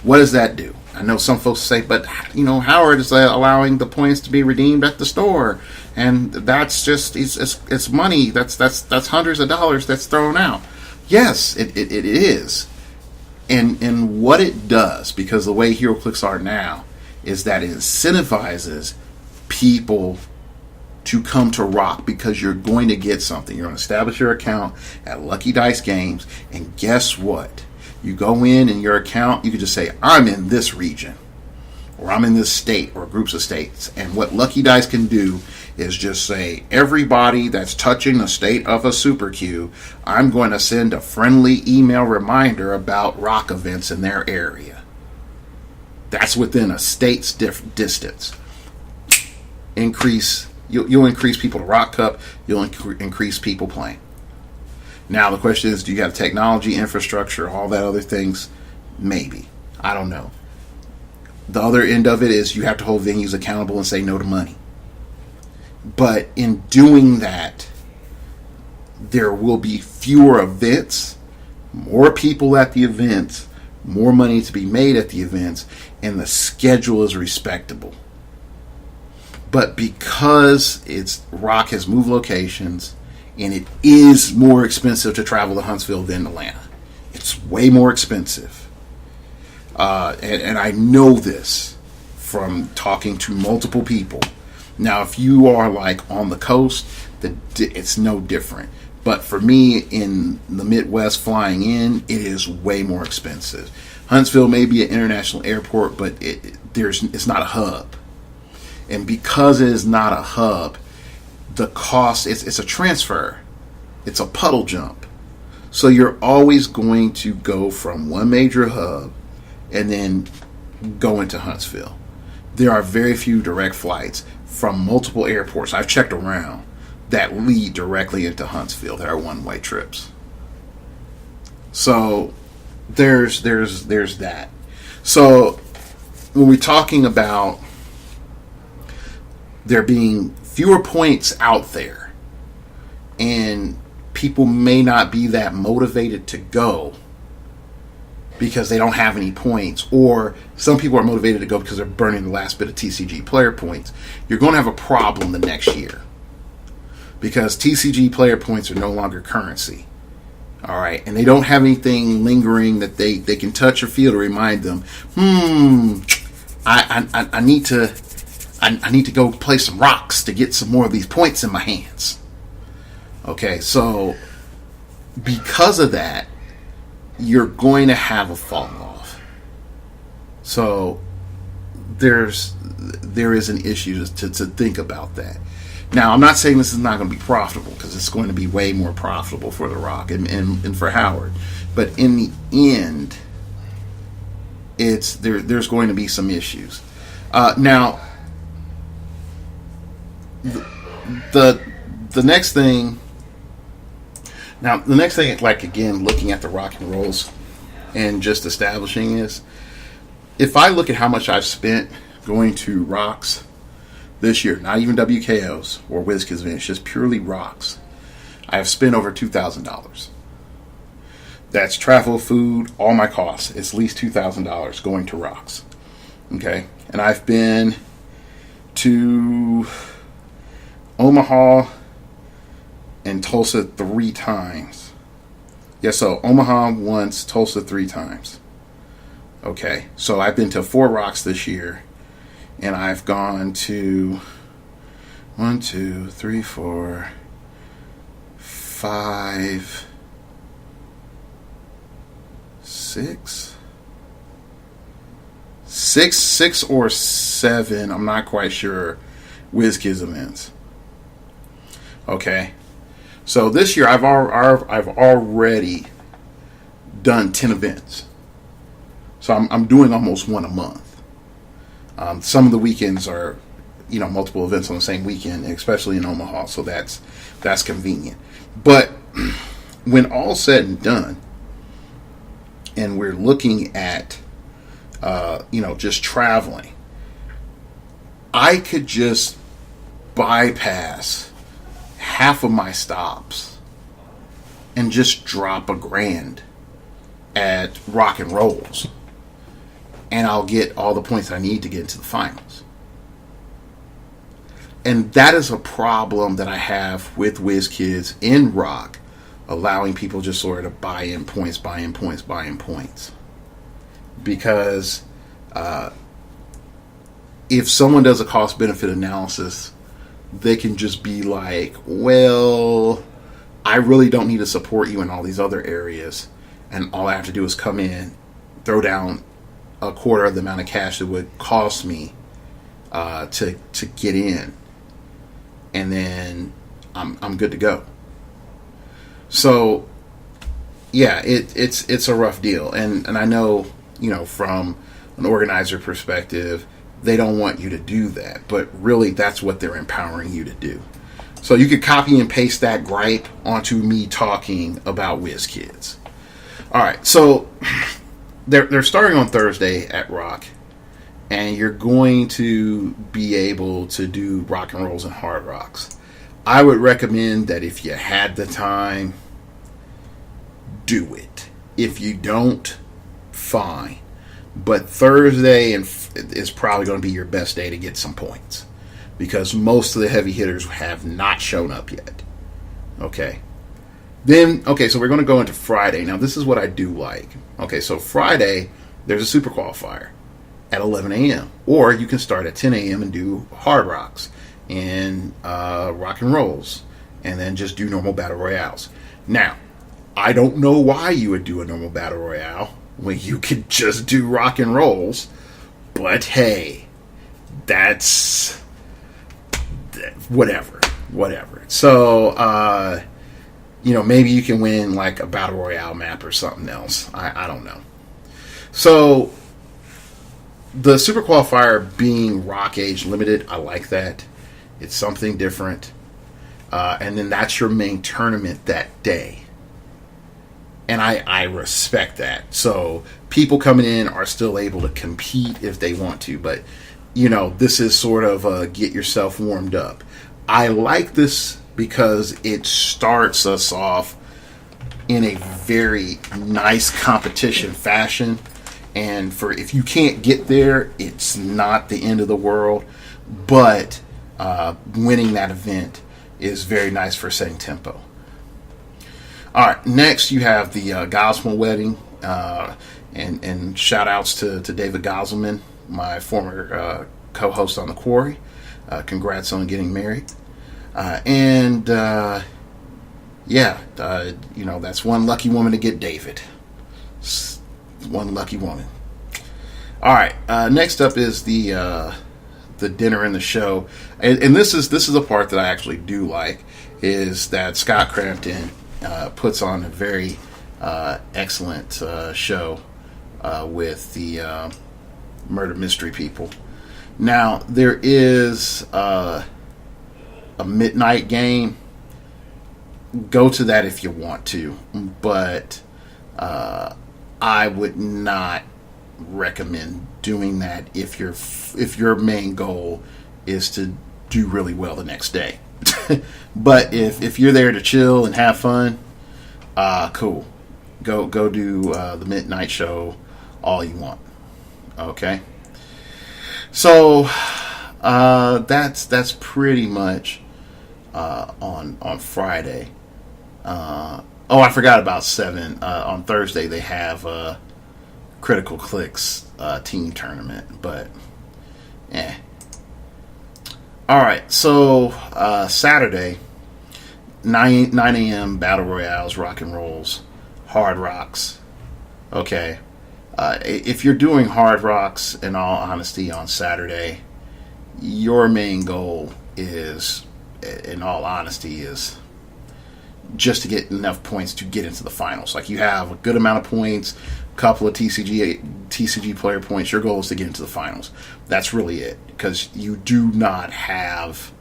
What does that do? I know some folks say, but, you know, Howard is allowing the points to be redeemed at the store, and that's just it's money. That's hundreds of dollars that's thrown out. Yes, it is, and what it does, because the way heroclix are now, is that it incentivizes people to come to Rock, because you're going to get something. You're going to establish your account at Lucky Dice Games, and guess what? You go in your account, you can just say, I'm in this region, or I'm in this state, or groups of states. And what Lucky Dice can do is just say, everybody that's touching the state of a Super Q, I'm going to send a friendly email reminder about Rock events in their area. That's within a state's distance. You'll increase people to Rock Cup. You'll increase people playing. Now the question is, do you have technology, infrastructure, all that other things? Maybe. I don't know. The other end of it is you have to hold venues accountable and say no to money. But in doing that, there will be fewer events, more people at the events, more money to be made at the events, and the schedule is respectable. But because Rock has moved locations, and it is more expensive to travel to Huntsville than Atlanta. It's way more expensive. And I know this from talking to multiple people. Now, if you are like on the coast, it's no different. But for me, in the Midwest flying in, it is way more expensive. Huntsville may be an international airport, but it's not a hub. And because it is not a hub, the cost, it's a transfer. It's a puddle jump. So you're always going to go from one major hub and then go into Huntsville. There are very few direct flights from multiple airports, I've checked around, that lead directly into Huntsville. There are one-way trips. So there's that. So when we're talking about there being fewer points out there, and people may not be that motivated to go because they don't have any points, or some people are motivated to go because they're burning the last bit of TCG player points, you're going to have a problem the next year, because TCG player points are no longer currency. All right, and they don't have anything lingering that they can touch or feel to remind them, I need to go play some rocks to get some more of these points in my hands. Okay, so because of that, you're going to have a fall off. So there is an issue to think about that. Now, I'm not saying this is not going to be profitable, because it's going to be way more profitable for the Rock and for Howard. But in the end, there's going to be some issues. Now, the next thing, like, again, looking at the rock and rolls and just establishing is, if I look at how much I've spent going to rocks this year, not even WKOs or WizKids events, just purely rocks, I have spent over $2,000. That's travel, food, all my costs. It's at least $2,000 going to rocks. Okay, and I've been to Omaha and Tulsa 3 times. Yeah, so Omaha once, Tulsa 3 times. Okay, so I've been to 4 Rocks this year, and I've gone to 1, 2, 3, 4, 5, 6 or 7, I'm not quite sure, WizKids events. Okay, so this year I've already done 10 events. So I'm doing almost one a month. Some of the weekends are, multiple events on the same weekend, especially in Omaha. So that's convenient. But when all's said and done, and we're looking at, just traveling, I could just bypass half of my stops and just drop $1,000 at Rock and Rolls, and I'll get all the points I need to get into the finals. And that is a problem that I have with WizKids in Rock, allowing people just sort of buy in points. Because if someone does a cost-benefit analysis, they can just be like, well, I really don't need to support you in all these other areas, and all I have to do is come in, throw down a quarter of the amount of cash that would cost me to get in, and then I'm good to go. So yeah, it's a rough deal, and I know, from an organizer perspective, they don't want you to do that, but really that's what they're empowering you to do. So you could copy and paste that gripe onto me talking about WizKids. All right, so they're starting on Thursday at Rock, and you're going to be able to do Rock and Rolls and Hard Rocks. I would recommend that if you had the time, do it. If you don't, fine. But Thursday is probably going to be your best day to get some points, because most of the heavy hitters have not shown up yet. Okay. Then, so we're going to go into Friday. Now, this is what I do like. Okay, so Friday, there's a super qualifier at 11 a.m. Or you can start at 10 a.m. and do Hard Rocks and Rock and Rolls, and then just do normal Battle Royales. Now, I don't know why you would do a normal Battle Royale when you could just do Rock and Rolls, but hey, that's whatever. So, maybe you can win like a Battle Royale map or something else. I don't know. So, the Super Qualifier being Rock Age Limited, I like that. It's something different. And then that's your main tournament that day. And I respect that. So people coming in are still able to compete if they want to. But, this is sort of get yourself warmed up. I like this because it starts us off in a very nice competition fashion. And if you can't get there, it's not the end of the world. But winning that event is very nice for setting tempo. All right, next you have the Gosselman wedding, and shout outs to David Gosselman, my former co-host on the Quarry. Congrats on getting married. That's one lucky woman to get David. One lucky woman. All right, next up is the dinner and the show, and this is the part that I actually do like, is that Scott Crampton puts on a very excellent show with the murder mystery people. Now, there is a midnight game. Go to that if you want to, but I would not recommend doing that if your main goal is to do really well the next day. But if you're there to chill and have fun, cool. Go do the midnight show all you want. Okay. So that's pretty much on Friday. I forgot about 7 on Thursday. They have a Critical Clicks team tournament, but all right. So Saturday, 9 a.m. battle royales, rock and rolls, hard rocks. Okay. If you're doing hard rocks, in all honesty, on Saturday, your main goal is, in all honesty, is just to get enough points to get into the finals. Like, you have a good amount of points, a couple of TCG player points. Your goal is to get into the finals. That's really it, because you do not have.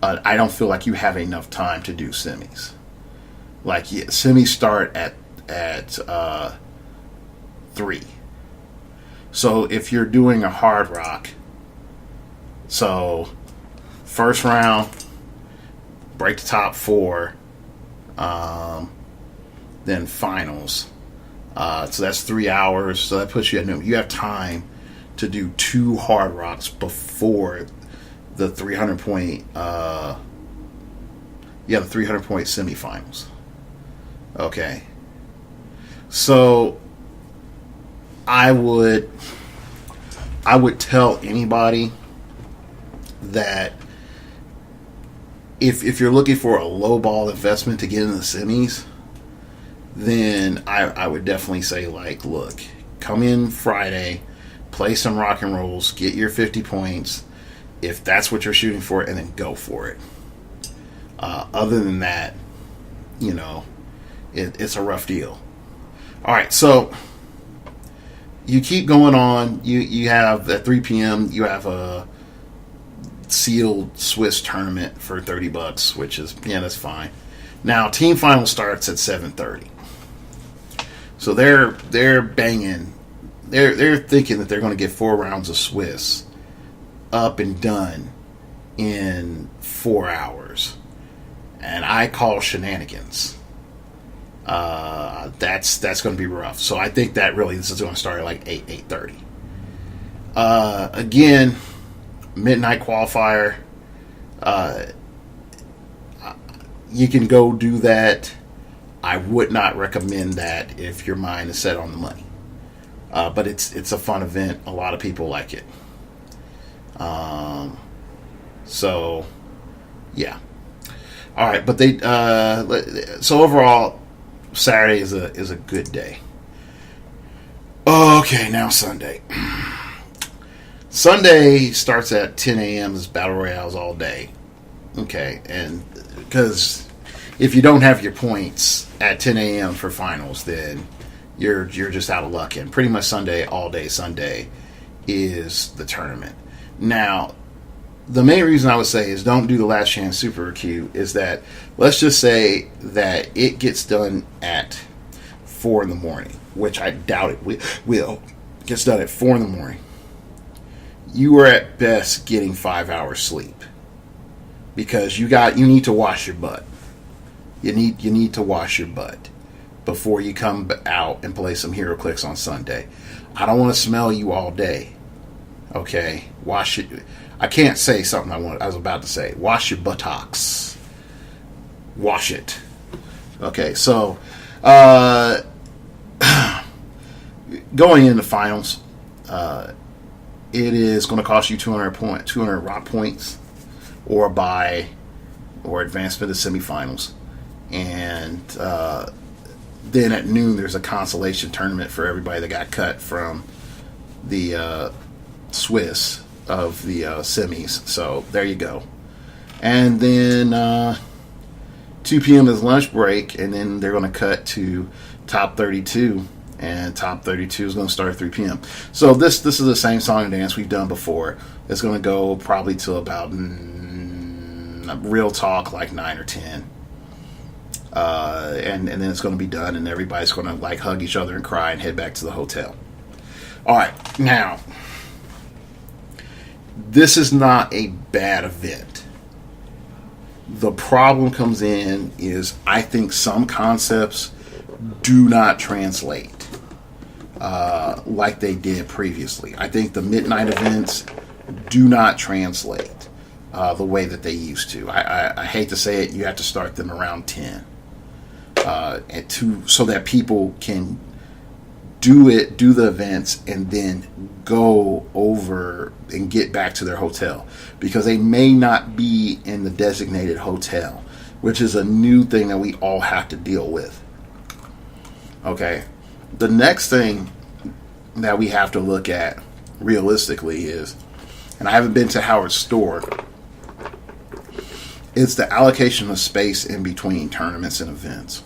I don't feel like you have enough time to do semis. Like, semis start at 3. So if you're doing a hard rock, so first round, break the top 4, then finals. So that's 3 hours. So that puts you at noon. You have time to do 2 hard rocks before the 300 point. The 300 point semifinals. Okay. So I would tell anybody that if you're looking for a low ball investment to get in the semis, then I would definitely say, like, look, come in Friday, play some rock and rolls, get your 50 points, if that's what you're shooting for, and then go for it. Other than that, it's a rough deal. All right, so you keep going on. You have at 3 p.m. you have a sealed Swiss tournament for $30, which is that's fine. Now team final starts at 7:30, so they're banging. They're thinking that they're going to get 4 rounds of Swiss up and done in 4 hours, and I call shenanigans. That's going to be rough. So I think that really this is going to start at like 8:30. Again, midnight qualifier. You can go do that. I would not recommend that if your mind is set on the money. But it's a fun event. A lot of people like it. So yeah. All right, but so overall, Saturday is a good day. Okay, now Sunday. Sunday starts at 10 a.m. It's battle royales all day. Okay, and because if you don't have your points at 10 a.m. for finals, then you're just out of luck. And pretty much Sunday, all day Sunday, is the tournament. Now, the main reason I would say is don't do the last chance Super Q is that, let's just say that it gets done at 4 in the morning, which I doubt it will. It gets done at 4 in the morning. You are at best getting 5 hours sleep, because you need to wash your butt. You need to wash your butt before you come out and play some heroclix on Sunday. I don't want to smell you all day. Okay, wash it. I can't say something I was about to say. Wash your buttocks. Wash it. Okay, so going into finals, it is going to cost you 200 rock points, or advancement to semifinals, and then at noon there's a consolation tournament for everybody that got cut from the Swiss of the semis. So there you go. And then 2 p.m. is lunch break, and then they're going to cut to top 32, and top 32 is going to start at 3 p.m. So this is the same song and dance we've done before. It's going to go probably till about real talk like 9 or 10. And then it's going to be done, and everybody's going to like hug each other and cry and head back to the hotel. All right, now this is not a bad event. The problem comes in is I think some concepts do not translate like they did previously. I think the midnight events do not translate the way that they used to. I hate to say it, you have to start them around 10, so that people can do the events, and then go over and get back to their hotel, because they may not be in the designated hotel, which is a new thing that we all have to deal with. Okay, the next thing that we have to look at realistically is, and I haven't been to Howard's store, it's the allocation of space in between tournaments and events.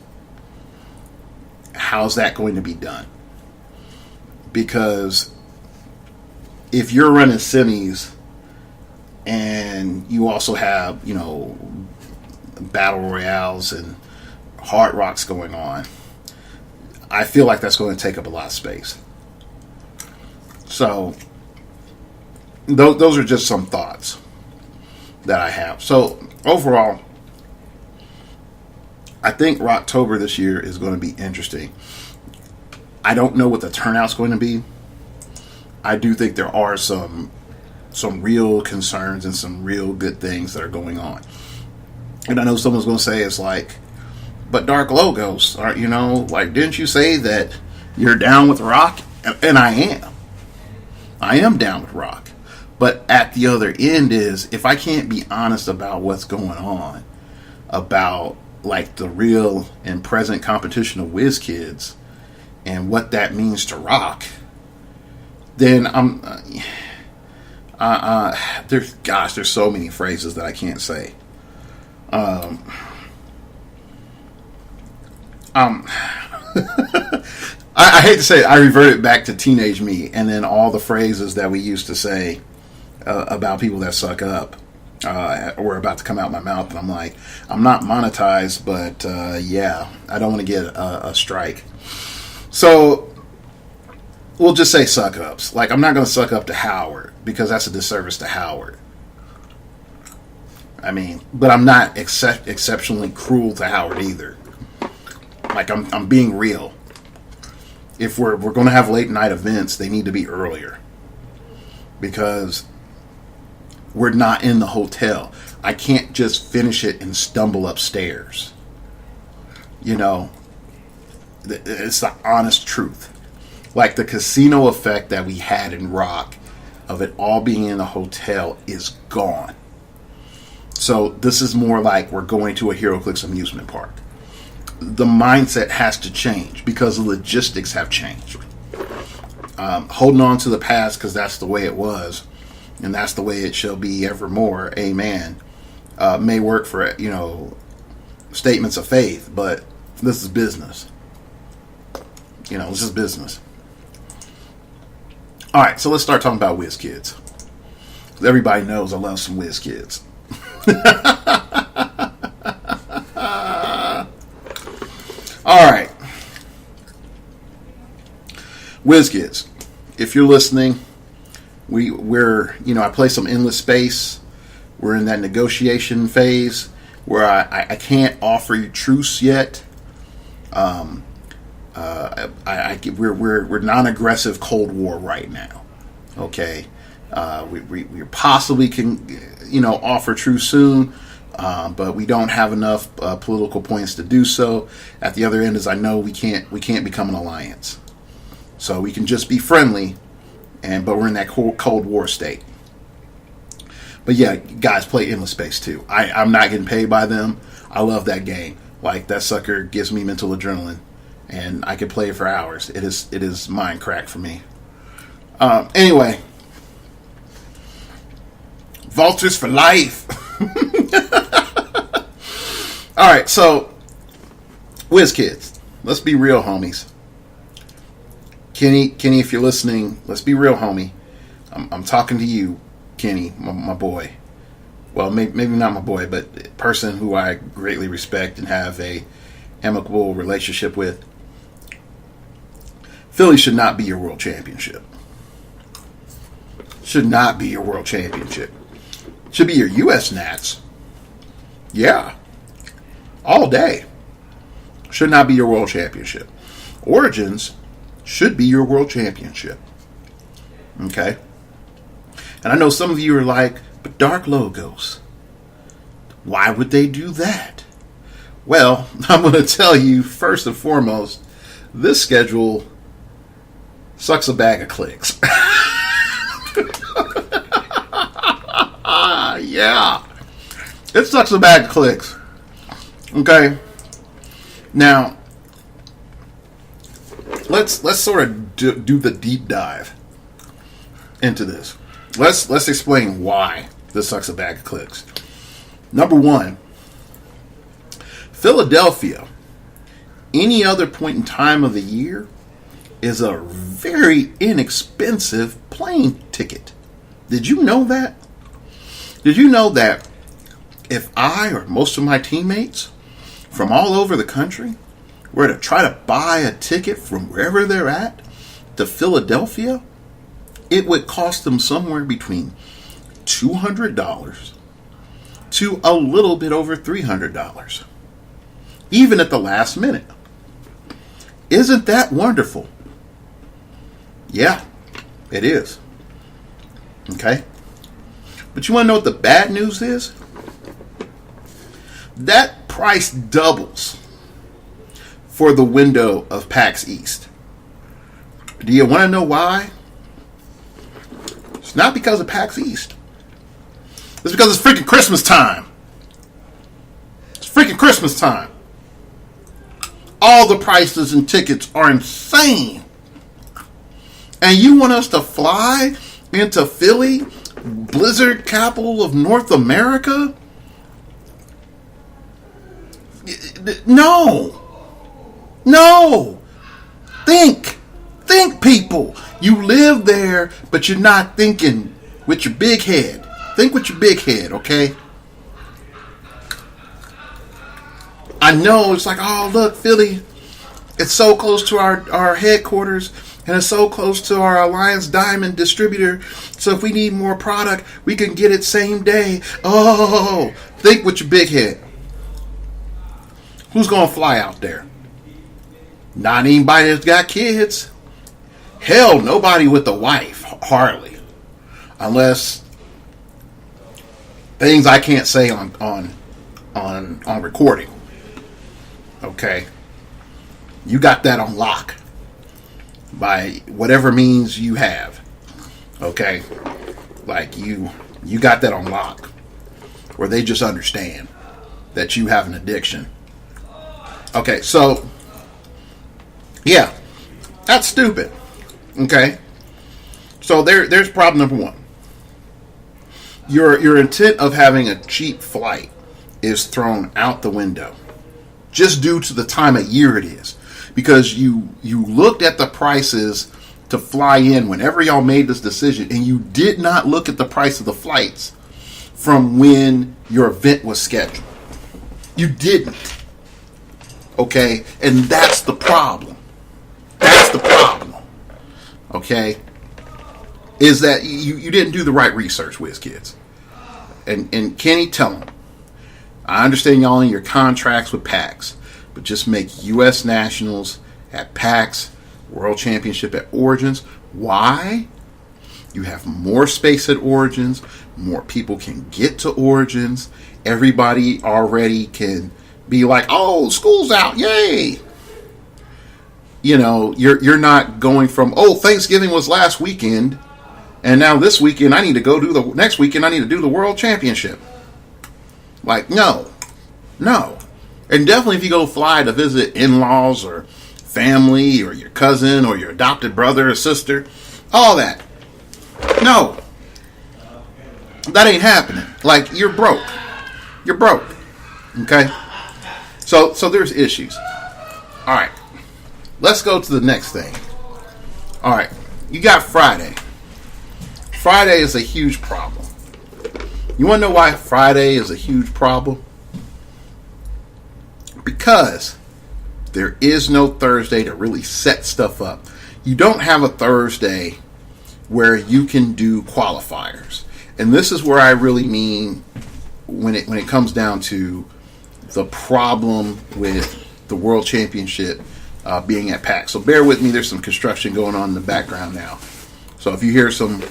How's that going to be done? Because if you're running semis and you also have, battle royales and hard rocks going on, I feel like that's going to take up a lot of space. So those are just some thoughts that I have. So overall, I think Rocktober this year is going to be interesting. I don't know what the turnout's going to be. I do think there are some real concerns and some real good things that are going on. And I know someone's going to say, it's like, but Dark Logos, didn't you say that you're down with rock? And I am. I am down with rock. But at the other end is, if I can't be honest about what's going on, about like the real and present competition of whiz kids and what that means to rock, then there's so many phrases that I can't say. I hate to say it, I reverted back to teenage me, and then all the phrases that we used to say about people that suck up were about to come out my mouth, and I'm like, I'm not monetized, but yeah, I don't want to get a strike. So we'll just say suck ups. Like, I'm not going to suck up to Howard, because that's a disservice to Howard. I mean, but I'm not exceptionally cruel to Howard either. Like, I'm being real. If we're going to have late night events, they need to be earlier, because we're not in the hotel. I can't just finish it and stumble upstairs. It's the honest truth. Like, the casino effect that we had in Rock, of it all being in the hotel, is gone. So this is more like we're going to a HeroClix amusement park. The mindset has to change, because the logistics have changed. Holding on to the past because that's the way it was, and that's the way it shall be evermore, amen, may work for, statements of faith, but this is business. This is business. All right, so let's start talking about whiz kids. Everybody knows I love some whiz kids. All right, whiz kids, if you're listening, we're I play some Endless Space. We're in that negotiation phase where I can't offer you truce yet. We're non-aggressive Cold War right now. Okay, we possibly can offer truce soon. But we don't have enough political points to do so. At the other end, as I know, we can't become an alliance. So we can just be friendly, but we're in that Cold War state. But yeah, guys, play Endless Space too. I'm not getting paid by them. I love that game. Like, that sucker gives me mental adrenaline, and I could play it for hours. It is mind crack for me. Anyway, Vultures for life. All right, so whiz kids, let's be real, homies. Kenny, if you're listening, let's be real, homie. I'm talking to you, Kenny, my boy. Well, maybe not my boy, but a person who I greatly respect and have a amicable relationship with. Philly should not be your world championship. Should not be your world championship. Should be your U.S. Nats. Yeah. All day. Should not be your world championship. Origins should be your world championship. Okay? And I know some of you are like, but dark logos, why would they do that? Well, I'm going to tell you, first and foremost, this schedule sucks a bag of clicks. Yeah. It sucks a bag of clicks. Okay. Now, let's sort of do the deep dive into this. Let's explain why this sucks a bag of clicks. Number one, Philadelphia, any other point in time of the year, is a very inexpensive plane ticket. Did you know that? Did you know that if I or most of my teammates from all over the country were to try to buy a ticket from wherever they're at to Philadelphia, it would cost them somewhere between $200 to a little bit over $300, even at the last minute? Isn't that wonderful? Yeah, it is. Okay? But you want to know what the bad news is? That price doubles for the window of PAX East. Do you want to know why? It's not because of PAX East. It's because it's freaking Christmas time. It's freaking Christmas time. All the prices and tickets are insane. And you want us to fly into Philly, blizzard capital of North America? No. No. Think, people. You live there, but you're not thinking with your big head. Think with your big head, okay? I know it's like, oh, look, Philly, it's so close to our headquarters, and it's so close to our Alliance Diamond distributor, so if we need more product, we can get it same day. Oh, think with your big head. Who's going to fly out there? Not anybody that's got kids. Hell, nobody with a wife, hardly. Unless things I can't say on recording. Okay? You got that on lock by whatever means you have. Okay? Like you got that on lock, where they just understand that you have an addiction. Okay, so yeah, that's stupid. Okay, so there's problem number one. Your intent of having a cheap flight is thrown out the window, just due to the time of year it is, because you looked at the prices to fly in whenever y'all made this decision, and you did not look at the price of the flights from when your event was scheduled. You didn't. Okay? And that's the problem. That's the problem. Okay? Is that you didn't do the right research, WizKids. And Kenny, tell them. I understand y'all in your contracts with PAX, but just make U.S. nationals at PAX, World Championship at Origins. Why? You have more space at Origins. More people can get to Origins. Everybody already can be like, oh, school's out, yay! You know, you're not going from, oh, Thanksgiving was last weekend, and now this weekend I need to go do the next weekend I need to do the World Championship. Like, no. And definitely if you go fly to visit in-laws or family or your cousin or your adopted brother or sister, all that. No. That ain't happening. Like, you're broke. You're broke. Okay? So there's issues. All right. Let's go to the next thing. All right. You got Friday. Friday is a huge problem. You want to know why Friday is a huge problem? Because there is no Thursday to really set stuff up. You don't have a Thursday where you can do qualifiers. And this is where I really mean when it comes down to the problem with the World Championship being at PAX. So bear with me, there's some construction going on in the background now. So if you hear some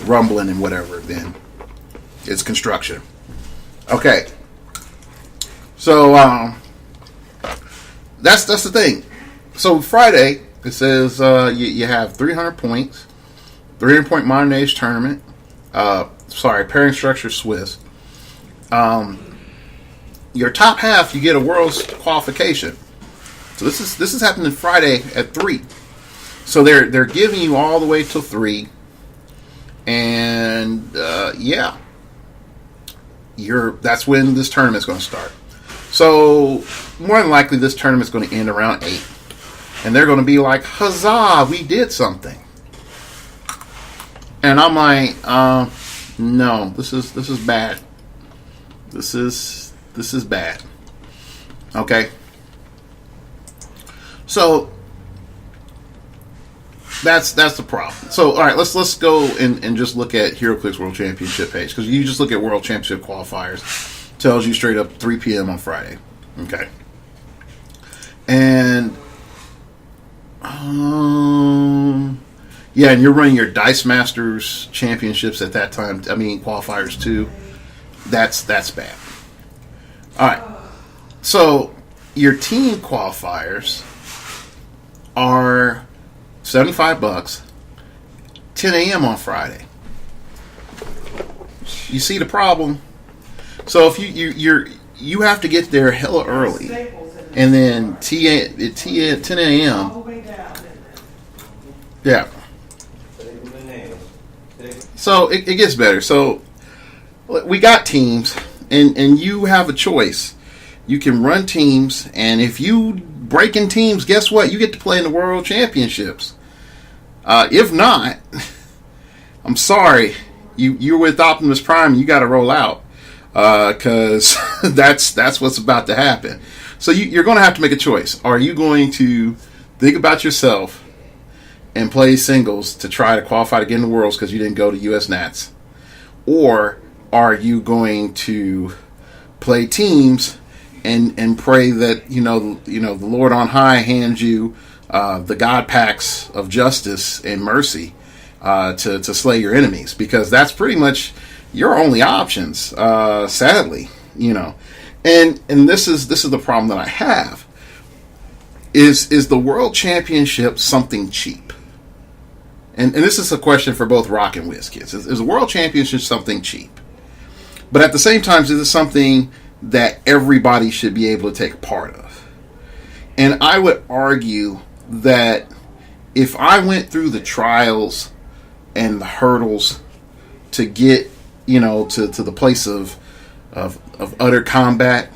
rumbling and whatever, then it's construction. Okay. So that's the thing. So Friday, it says you have 300 points, 300 point modern age tournament. Pairing structure Swiss. Your top half, you get a world's qualification. So this is happening Friday at 3. So they're giving you all the way till 3, and that's when this tournament's going to start. So more than likely, this tournament's going to end around 8, and they're going to be like, "Huzzah, we did something!" And I'm like, "No, this is bad. This is bad." Okay. So that's the problem. So all right, let's go and just look at HeroClix World Championship page, because you just look at World Championship qualifiers, tells you straight up 3 p.m. on Friday. Okay. And and you're running your Dice Masters championships at that time. I mean qualifiers too. That's bad. All right. So your team qualifiers are $75, 10 a.m. on Friday. You see the problem? So if you have to get there hella early, and then 10 a.m. Yeah. So it gets better. So we got teams, and you have a choice. You can run teams, and if you break in teams, guess what? You get to play in the World Championships. If not, I'm sorry. You're with Optimus Prime, and you got to roll out, because that's what's about to happen. So you're going to have to make a choice. Are you going to think about yourself and play singles to try to qualify to get in the Worlds because you didn't go to US Nats? Or are you going to play teams and pray that the Lord on high hands you the God packs of justice and mercy to slay your enemies? Because that's pretty much your only options, sadly. And this is the problem that I have. Is the World Championship something cheap? And this is a question for both Rock and WizKids. Is the World Championship something cheap? But at the same time, is it something that everybody should be able to take a part of? And I would argue that if I went through the trials and the hurdles to get, to the place of utter combat,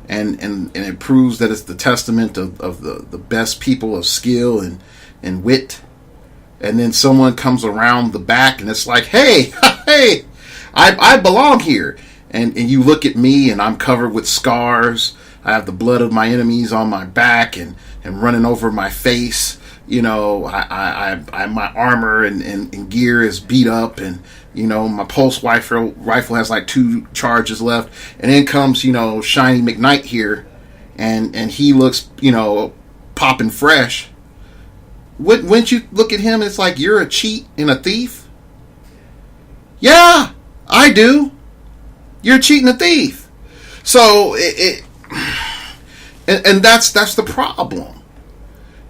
and it proves that it's the testament of the best people of skill and wit, and then someone comes around the back and it's like, hey, I belong here. And you look at me and I'm covered with scars. I have the blood of my enemies on my back and running over my face. I my armor and gear is beat up, and my pulse rifle has like 2 charges left. And then comes Shiny McKnight here, and he looks popping fresh. Wouldn't you look at him and it's like, you're a cheat and a thief? Yeah, I do. You're cheating, a thief. So and that's the problem.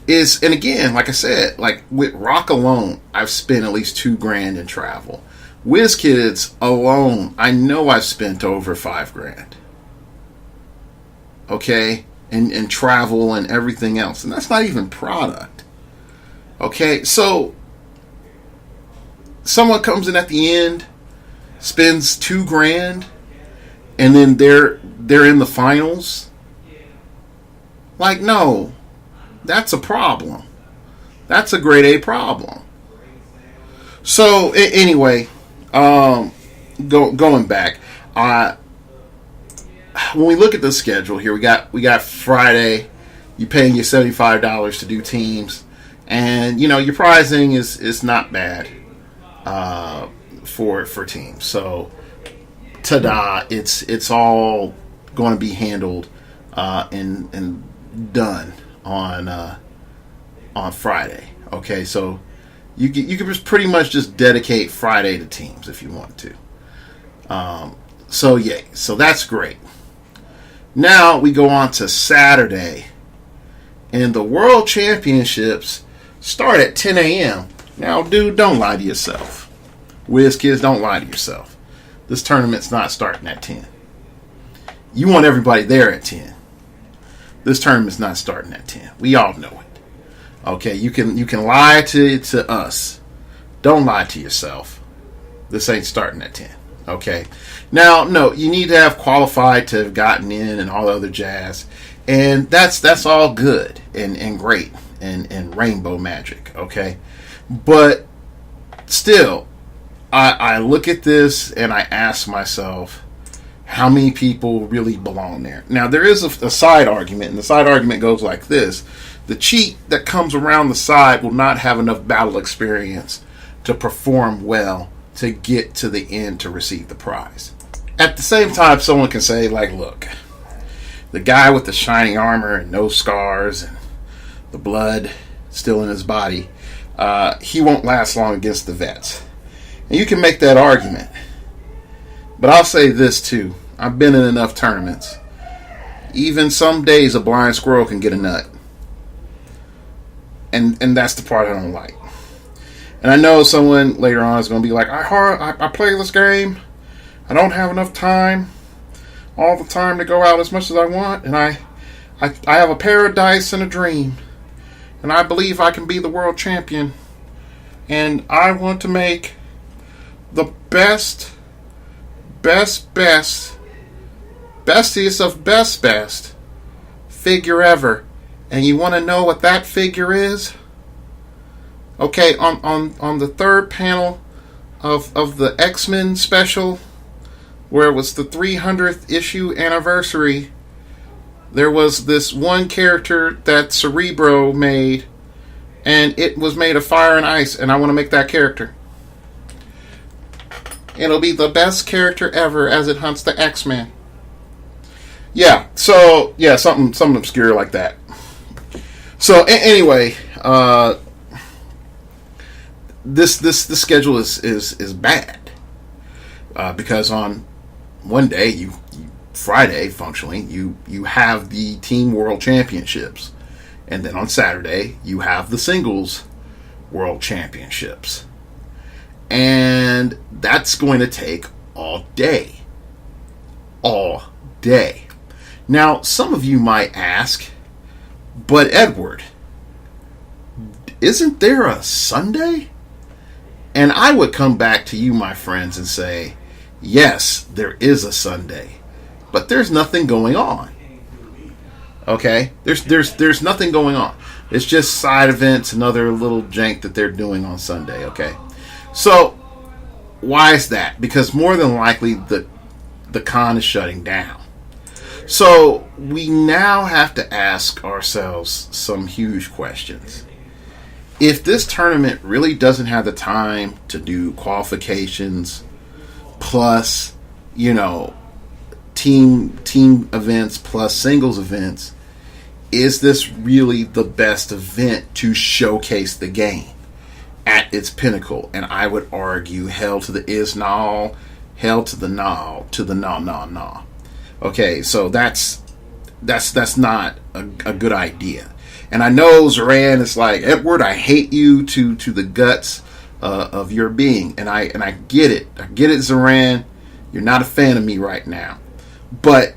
And again, like I said, like with Rock alone, I've spent at least $2,000 in travel. WizKids alone, I know I've spent over $5,000. Okay, and travel and everything else, and that's not even product. Okay, so someone comes in at the end, spends $2,000, and then they're in the finals. Like, no, that's a problem. That's a grade A problem. So anyway, going back, when we look at the schedule here, we got Friday. You're paying your $75 to do teams, and your prizing is not bad for teams. So ta-da! It's all going to be handled and done on Friday. Okay, so You can just pretty much just dedicate Friday to teams if you want to. So that's great. Now we go on to Saturday, and the World Championships start at 10 a.m. Now, dude, don't lie to yourself. Whiz kids, don't lie to yourself. This tournament's not starting at 10. You want everybody there at 10. This tournament's not starting at 10. We all know it. Okay, you can lie to us. Don't lie to yourself. This ain't starting at 10. Okay. Now, no, you need to have qualified to have gotten in and all the other jazz. And that's all good and great and rainbow magic, okay? But still, I look at this and I ask myself, how many people really belong there? Now, there is a side argument, and the side argument goes like this. The cheat that comes around the side will not have enough battle experience to perform well to get to the end to receive the prize. At the same time, someone can say, like, look, the guy with the shiny armor and no scars and the blood still in his body, he won't last long against the vets. And you can make that argument. But I'll say this too. I've been in enough tournaments. Even some days a blind squirrel can get a nut. And that's the part I don't like. And I know someone later on is going to be like, I play this game. I don't have enough time. All the time to go out as much as I want. And I have a paradise and a dream. And I believe I can be the world champion. And I want to make the bestiest of best figure ever. And you want to know what that figure is? Okay, on the third panel of the X-Men special, where it was the 300th issue anniversary, there was this one character that Cerebro made, and it was made of fire and ice, and I want to make that character. It'll be the best character ever as it hunts the X-Men. Yeah, so, yeah, something obscure like that. So, anyway, this schedule is bad. Because on one day, Friday, functionally, you have the Team World Championships. And then on Saturday, you have the Singles World Championships. And that's going to take all day. All day. Now, some of you might ask, but Edward, isn't there a Sunday? And I would come back to you, my friends, and say, yes, there is a Sunday, but there's nothing going on. Okay? There's nothing going on. It's just side events and other little jank that they're doing on Sunday, okay? So, why is that? Because more than likely, the con is shutting down. So, we now have to ask ourselves some huge questions. If this tournament really doesn't have the time to do qualifications plus, team events plus singles events, is this really the best event to showcase the game at its pinnacle? And I would argue hell to the is null, hell to the null, to the null. Okay, so that's not a good idea. And I know Zoran is like, Edward, I hate you to the guts of your being. And I get it. I get it, Zoran. You're not a fan of me right now. But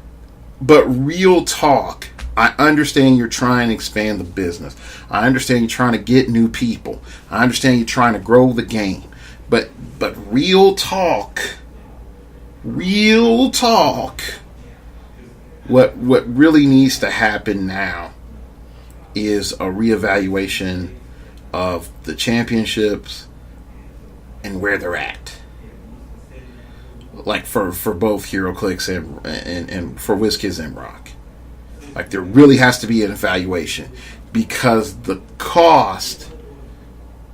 real talk, I understand you're trying to expand the business. I understand you're trying to get new people. I understand you're trying to grow the game. But real talk, what really needs to happen now is a reevaluation of the championships and where they're at. Like for both heroclix and for WizKids and Rock. Like there really has to be an evaluation because the cost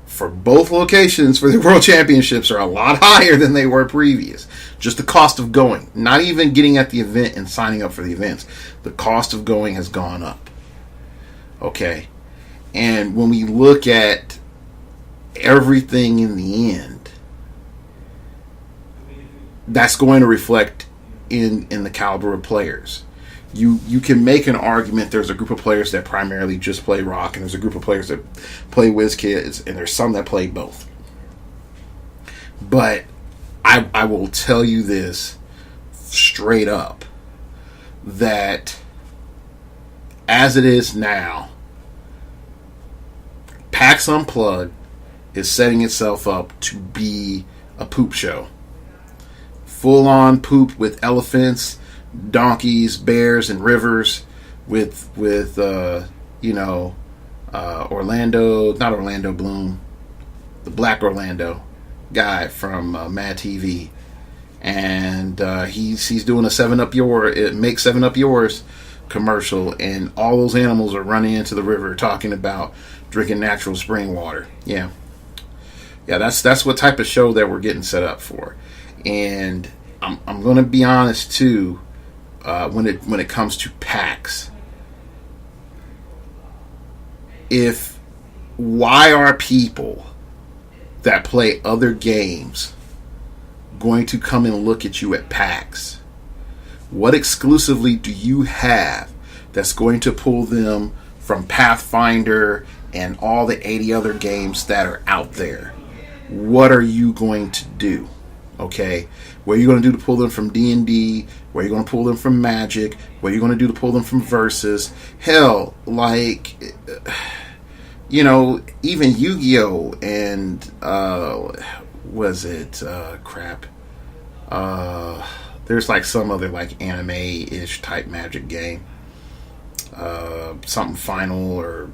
for both locations for the World Championships are a lot higher than they were previous. Just the cost of going. Not even getting at the event and signing up for the events. The cost of going has gone up. Okay? And when we look at everything in the end, that's going to reflect in the caliber of players. You can make an argument there's a group of players that primarily just play rock, and there's a group of players that play WizKids, and there's some that play both. But I will tell you this straight up, that as it is now, PAX Unplugged is setting itself up to be a poop show. Full on poop with elephants, donkeys, bears, and rivers with Orlando, not Orlando Bloom, the Black Orlando guy from Mad TV, and he's doing a 7-Up Make 7-Up Yours commercial, and all those animals are running into the river talking about drinking natural spring water. Yeah, that's what type of show that we're getting set up for. And I'm going to be honest too, when it comes to PAX, why are people that play other games going to come and look at you at PAX? What exclusively do you have that's going to pull them from Pathfinder and all the 80 other games that are out there? What are you going to do? Okay, what are you going to do to pull them from D&D? What are you going to pull them from Magic? What are you going to do to pull them from Versus? Hell, like, even Yu-Gi-Oh! And there's like some other like anime-ish type Magic game, something Final, or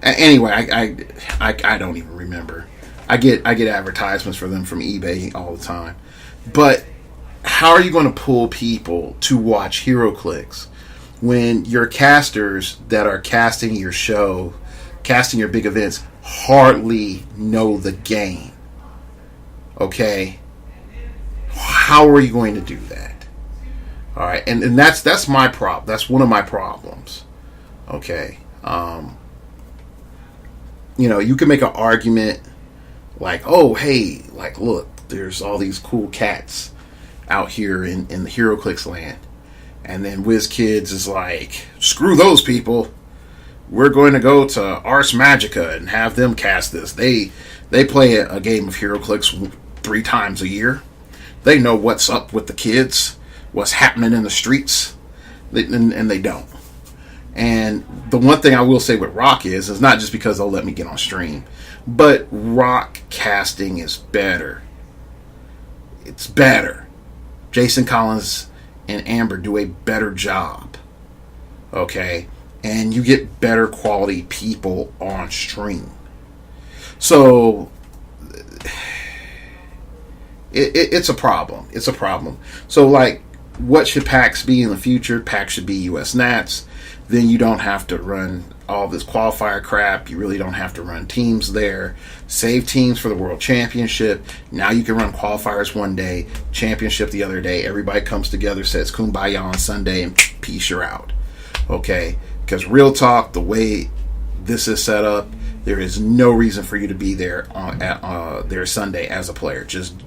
anyway, I don't even remember. I get advertisements for them from eBay all the time. But how are you going to pull people to watch heroclix when your casters that are casting your show, casting your big events, hardly know the game? Okay? How are you going to do that? All right, and that's my problem. That's one of my problems. Okay, you can make an argument like, oh, hey, like, look, there's all these cool cats out here in the heroclix land, and then WizKids is like, screw those people. We're going to go to Ars Magica and have them cast this. They play a game of heroclix 3 times a year. They know what's up with the kids, what's happening in the streets, and they don't. And the one thing I will say with rock is not just because they'll let me get on stream, but rock casting is better. It's better. Jason Collins and Amber do a better job. Okay? And you get better quality people on stream. So it's a problem. It's a problem. So, like, what should PAX be in the future? PAX should be US Nats. Then you don't have to run all this qualifier crap. You really don't have to run teams there. Save teams for the World Championship. Now you can run qualifiers one day, championship the other day. Everybody comes together, says kumbaya on Sunday, and peace, you're out. Okay? Because real talk, the way this is set up, there is no reason for you to be there there Sunday as a player. Just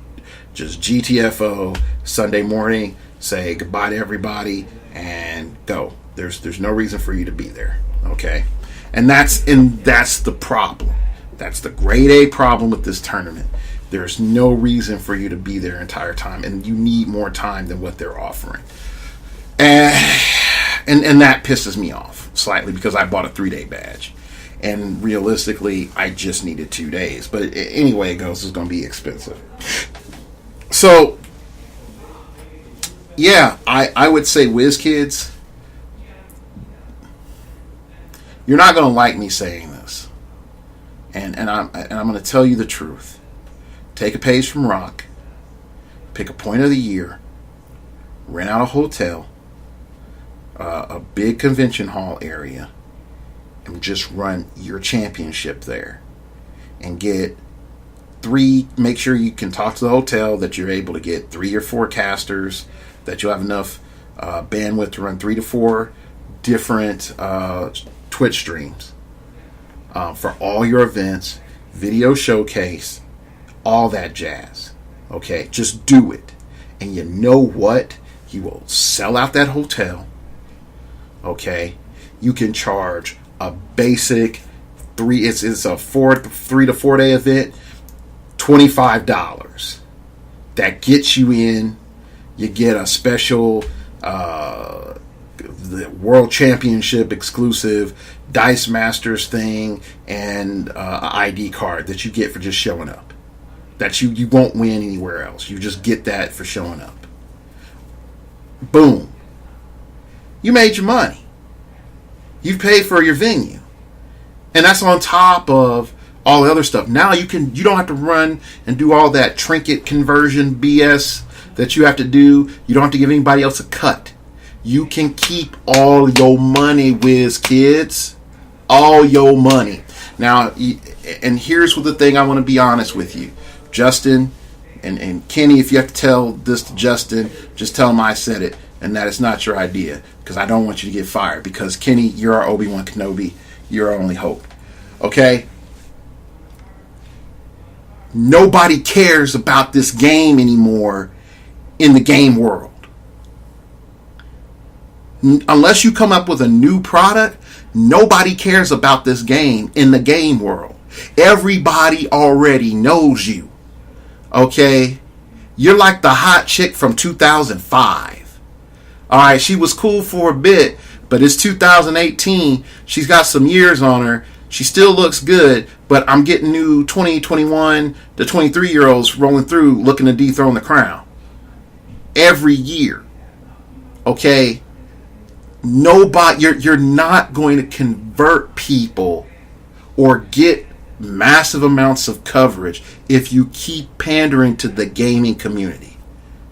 GTFO Sunday morning, say goodbye to everybody, and go. There's no reason for you to be there. Okay, and that's the problem. That's the grade A problem with this tournament. There's no reason for you to be there entire time, and you need more time than what they're offering. And that pisses me off slightly, because I bought a 3-day badge, and realistically, I just needed 2 days. But anyway, it goes, it's going to be expensive. So, yeah, I would say WizKids, you're not going to like me saying this, and I'm going to tell you the truth. Take a page from Rock, pick a point of the year, rent out a hotel, a big convention hall area, and just run your championship there, and get 3. Make sure you can talk to the hotel that you're able to get 3 or 4 casters, that you'll have enough bandwidth to run 3 to 4 different Twitch streams for all your events, video showcase, all that jazz. Okay, just do it. And you know what? You will sell out that hotel. Okay, you can charge a basic it's a 3 to 4 day event, $25. That gets you in. You get a special the World Championship exclusive Dice Masters thing and an ID card that you get for just showing up. That you won't win anywhere else. You just get that for showing up. Boom. You made your money. You've paid for your venue. And that's on top of all the other stuff. Now you don't have to run and do all that trinket conversion BS that you have to do. You don't have to give anybody else a cut. You can keep all your money, whiz kids. All your money. Now, and here's what the thing I want to be honest with you. Justin and Kenny, if you have to tell this to Justin, just tell him I said it and that it's not your idea, because I don't want you to get fired, because Kenny, you're our Obi-Wan Kenobi. You're our only hope. Okay? Nobody cares about this game anymore in the game world. Unless you come up with a new product, nobody cares about this game in the game world. Everybody already knows you. Okay? You're like the hot chick from 2005. Alright, she was cool for a bit, but it's 2018. She's got some years on her. She still looks good, but I'm getting new 20, 21 to 23-year-olds rolling through looking to dethrone the crown. Every year. Okay? Nobody, you're not going to convert people or get massive amounts of coverage if you keep pandering to the gaming community,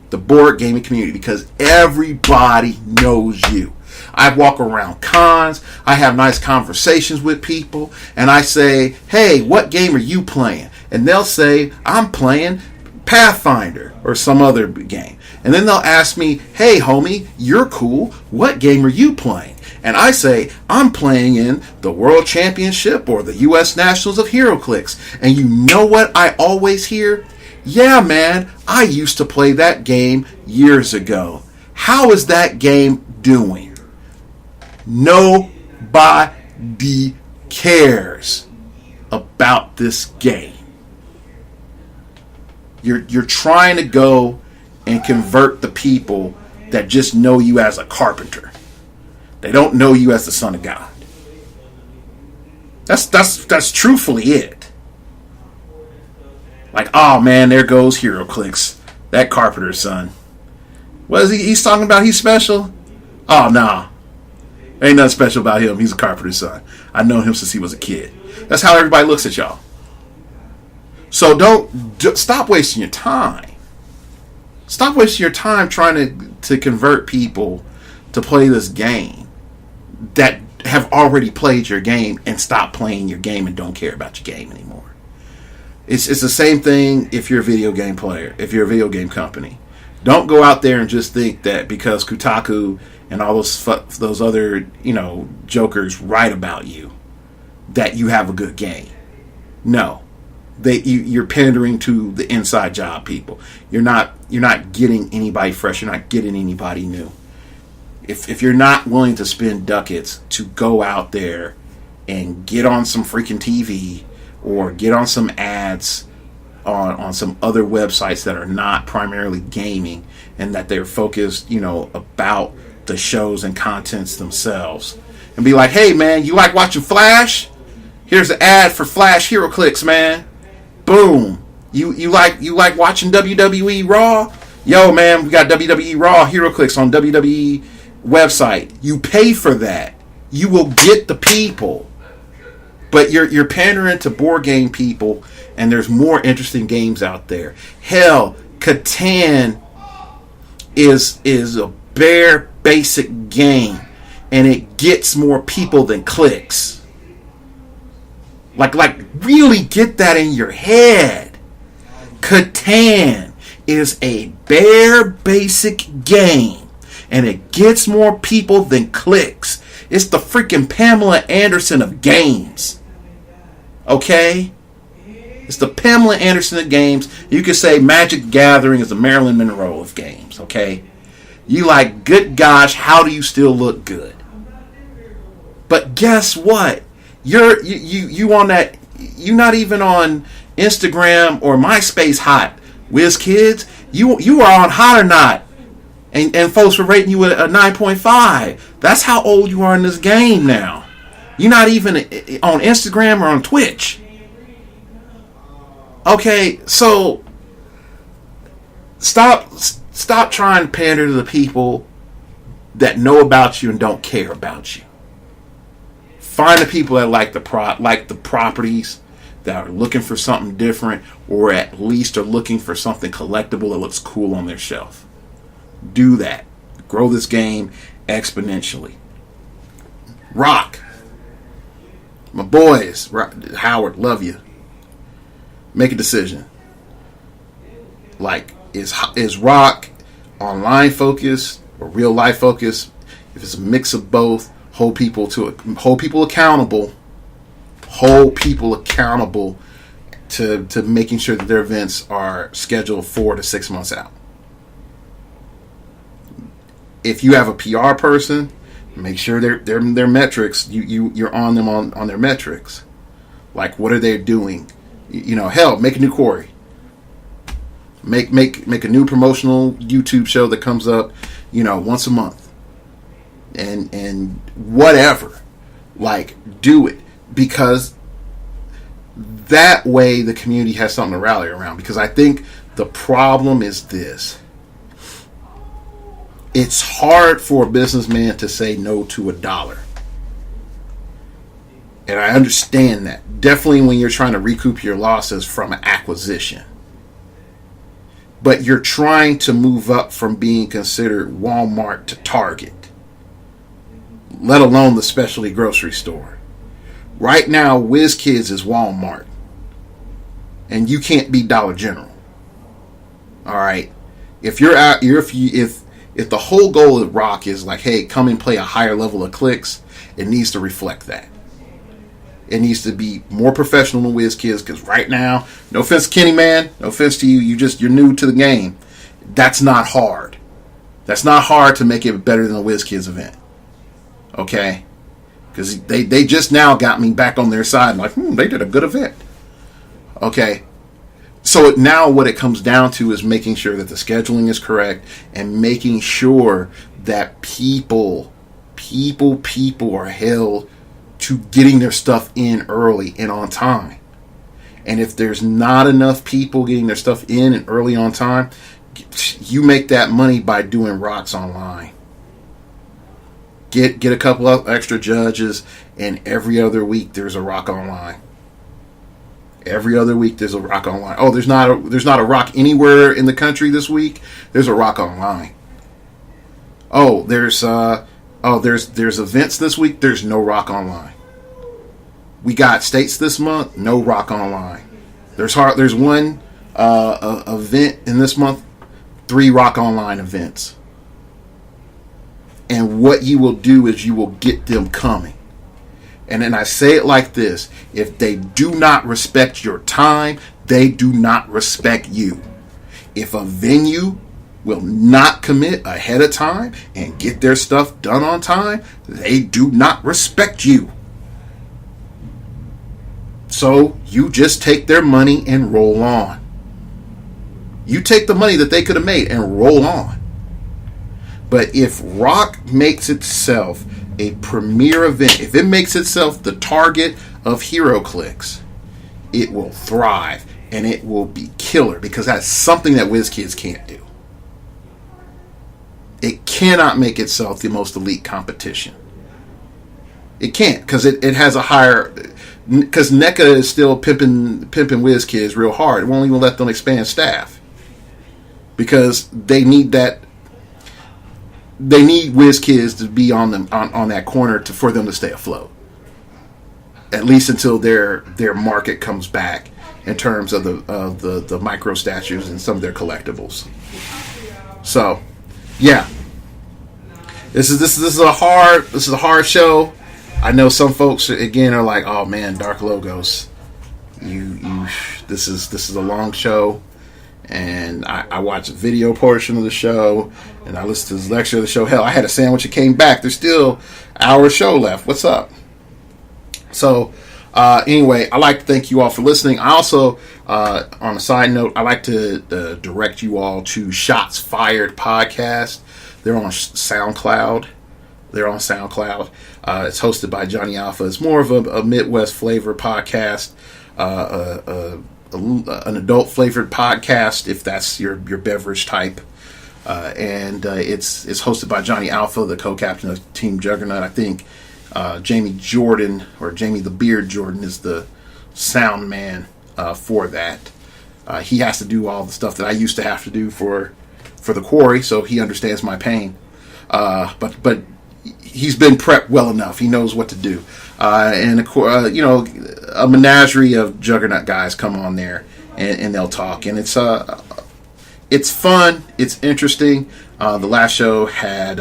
the board gaming community, because everybody knows you. I walk around cons, I have nice conversations with people, and I say, hey, what game are you playing? And they'll say, I'm playing Pathfinder or some other game. And then they'll ask me, hey, homie, you're cool. What game are you playing? And I say, I'm playing in the World Championship or the U.S. Nationals of heroclix. And you know what I always hear? Yeah, man, I used to play that game years ago. How is that game doing? Nobody cares about this game. You're trying to go and convert the people that just know you as a carpenter. They don't know you as the son of God. That's truthfully it. Like, oh man, there goes heroclix, that carpenter's son. What is he's talking about? He's special? Oh no, ain't nothing special about him. He's a carpenter's son. I know him since he was a kid. That's how everybody looks at y'all. So stop wasting your time. Stop wasting your time trying to convert people to play this game that have already played your game and stop playing your game and don't care about your game anymore. It's the same thing if you're a video game player, if you're a video game company. Don't go out there and just think that because Kotaku and all those other, jokers write about you, that you have a good game. No. You're pandering to the inside job people. You're not getting anybody fresh. You're not getting anybody new. If you're not willing to spend ducats to go out there and get on some freaking TV or get on some ads on some other websites that are not primarily gaming and that they're focused, about the shows and contents themselves, and be like, hey man, you like watching Flash? Here's an ad for Flash heroclix, man. Boom. You like watching WWE Raw? Yo, man, we got WWE Raw heroclix on WWE website. You pay for that. You will get the people. But you're pandering to board game people, and there's more interesting games out there. Hell, Catan is a bare basic game, and it gets more people than clicks. Like really get that in your head. Catan is a bare basic game, and it gets more people than clicks. It's the freaking Pamela Anderson of games. Okay? It's the Pamela Anderson of games. You could say Magic the Gathering is the Marilyn Monroe of games, okay? You like, good gosh, how do you still look good? But guess what? You on that, you're not even on Instagram or MySpace hot. Whiz Kids, you are on Hot or Not. And folks are rating you a 9.5. That's how old you are in this game now. You're not even on Instagram or on Twitch. Okay, so stop trying to pander to the people that know about you and don't care about you. Find the people that like the properties, that are looking for something different, or at least are looking for something collectible that looks cool on their shelf. Do that. Grow this game exponentially. Rock. My boys, Howard, love you. Make a decision. Like, is Rock online focused or real life focused? If it's a mix of both, hold people accountable. Hold people accountable to making sure that their events are scheduled 4 to 6 months out. If you have a PR person, make sure their metrics, you're on them on their metrics. Like, what are they doing? Hell, make a new quarry. Make a new promotional YouTube show that comes up, once a month. And whatever. Like, do it. Because that way the community has something to rally around. Because I think the problem is this. It's hard for a businessman to say no to $1. And I understand that. Definitely when you're trying to recoup your losses from an acquisition. But you're trying to move up from being considered Walmart to Target. Let alone the specialty grocery store. Right now, Whiz Kids is Walmart. And you can't be Dollar General. Alright? If the whole goal of Rock is like, hey, come and play a higher level of clicks, it needs to reflect that. It needs to be more professional than Whiz Kids, because right now, no offense to Kenny, man, no offense to you, you're new to the game. That's not hard. That's not hard to make it better than a Whiz Kids event. Okay? Because they just now got me back on their side, like, they did a good event. Okay? So now what it comes down to is making sure that the scheduling is correct and making sure that people are held to getting their stuff in early and on time. And if there's not enough people getting their stuff in and early on time, you make that money by doing rocks online. Get a couple of extra judges, and every other week there's a rock online. Every other week there's a rock online. Oh, there's not a rock anywhere in the country this week. There's a rock online. Oh, there's events this week. There's no rock online. We got states this month. No rock online. There's one event in this month. 3 rock online events. And what you will do is you will get them coming. And then I say it like this. If they do not respect your time, they do not respect you. If a venue will not commit ahead of time and get their stuff done on time, they do not respect you. So you just take their money and roll on. You take the money that they could have made and roll on. But if Rock makes itself a premier event, if it makes itself the target of heroclix, it will thrive and it will be killer, because that's something that Whiz Kids can't do. It cannot make itself the most elite competition. It can't, because it has a higher, because NECA is still pimping Whiz Kids real hard. It won't even let them expand staff, because they need that. They need Whiz Kids to be on them on that corner for them to stay afloat. At least until their market comes back in terms of the micro statues and some of their collectibles. So, yeah, this is a hard show. I know some folks again are like, oh man, Dark Logos. this is a long show, and I watch a video portion of the show, and I listen to this lecture of the show. Hell, I had a sandwich and came back. There's still an hour show left. What's up? So anyway, I'd like to thank you all for listening. I also, on a side note, I like to direct you all to Shots Fired Podcast. They're on SoundCloud. It's hosted by Johnny Alpha. It's more of a Midwest flavor podcast, an adult flavored podcast, if that's your beverage type. And it's hosted by Johnny Alpha, the co-captain of Team Juggernaut. I think Jamie Jordan, or Jamie the Beard Jordan, is the sound man for that. He has to do all the stuff that I used to have to do for the quarry, so he understands my pain. But he's been prepped well enough. He knows what to do. And of course, a menagerie of Juggernaut guys come on there and they'll talk, and it's fun. It's interesting. The last show had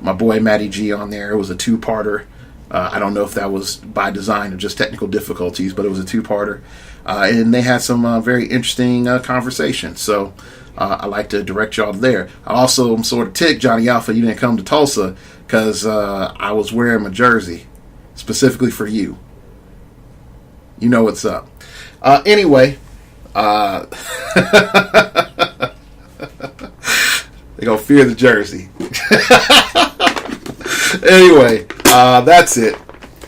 my boy Matty G on there. It was a 2-parter. I don't know if that was by design or just technical difficulties, but it was a 2-parter. And they had some very interesting conversations. So I like to direct y'all there. I also am sort of ticked, Johnny Alpha, you didn't come to Tulsa, because I was wearing my jersey specifically for you. You know what's up. Anyway, they're going to fear the jersey. Anyway, that's it.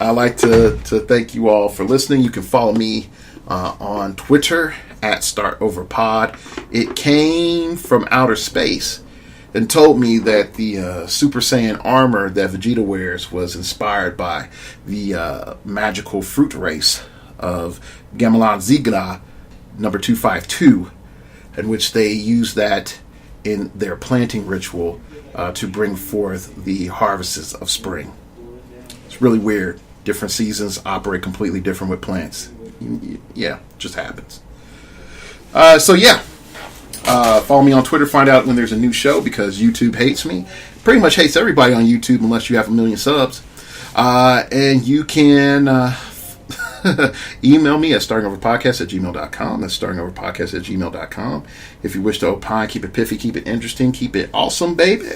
I'd like to thank you all for listening. You can follow me on Twitter at StartOverPod. It came from outer space and told me that the Super Saiyan armor that Vegeta wears was inspired by the magical fruit race of Gamelan Zigra number 252, in which they use that in their planting ritual to bring forth the harvests of spring. It's really weird. Different seasons operate completely different with plants. Yeah, just happens. Follow me on Twitter. Find out when there's a new show, because YouTube hates me. Pretty much hates everybody on YouTube unless you have 1 million subs. And you can email me at startingoverpodcast@gmail.com. That's startingoverpodcast@gmail.com. If you wish to opine, keep it piffy, keep it interesting, keep it awesome, baby.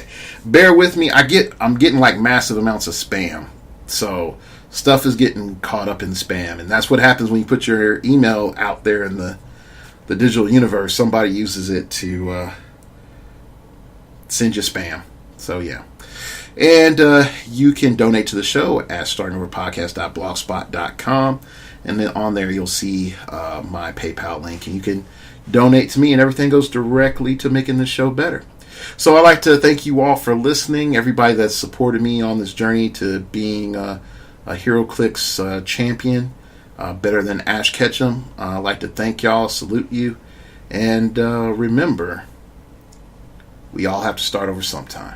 Bear with me. I'm getting like massive amounts of spam. So stuff is getting caught up in spam, and that's what happens when you put your email out there in the digital universe. Somebody uses it to send you spam. So yeah. And you can donate to the show at startingoverpodcast.blogspot.com, and then on there you'll see my PayPal link, and you can donate to me, and everything goes directly to making the show better. So I'd like to thank you all for listening, everybody that's supported me on this journey to being a heroclix champion, better than Ash Ketchum. I'd like to thank y'all, salute you, and remember, we all have to start over sometime.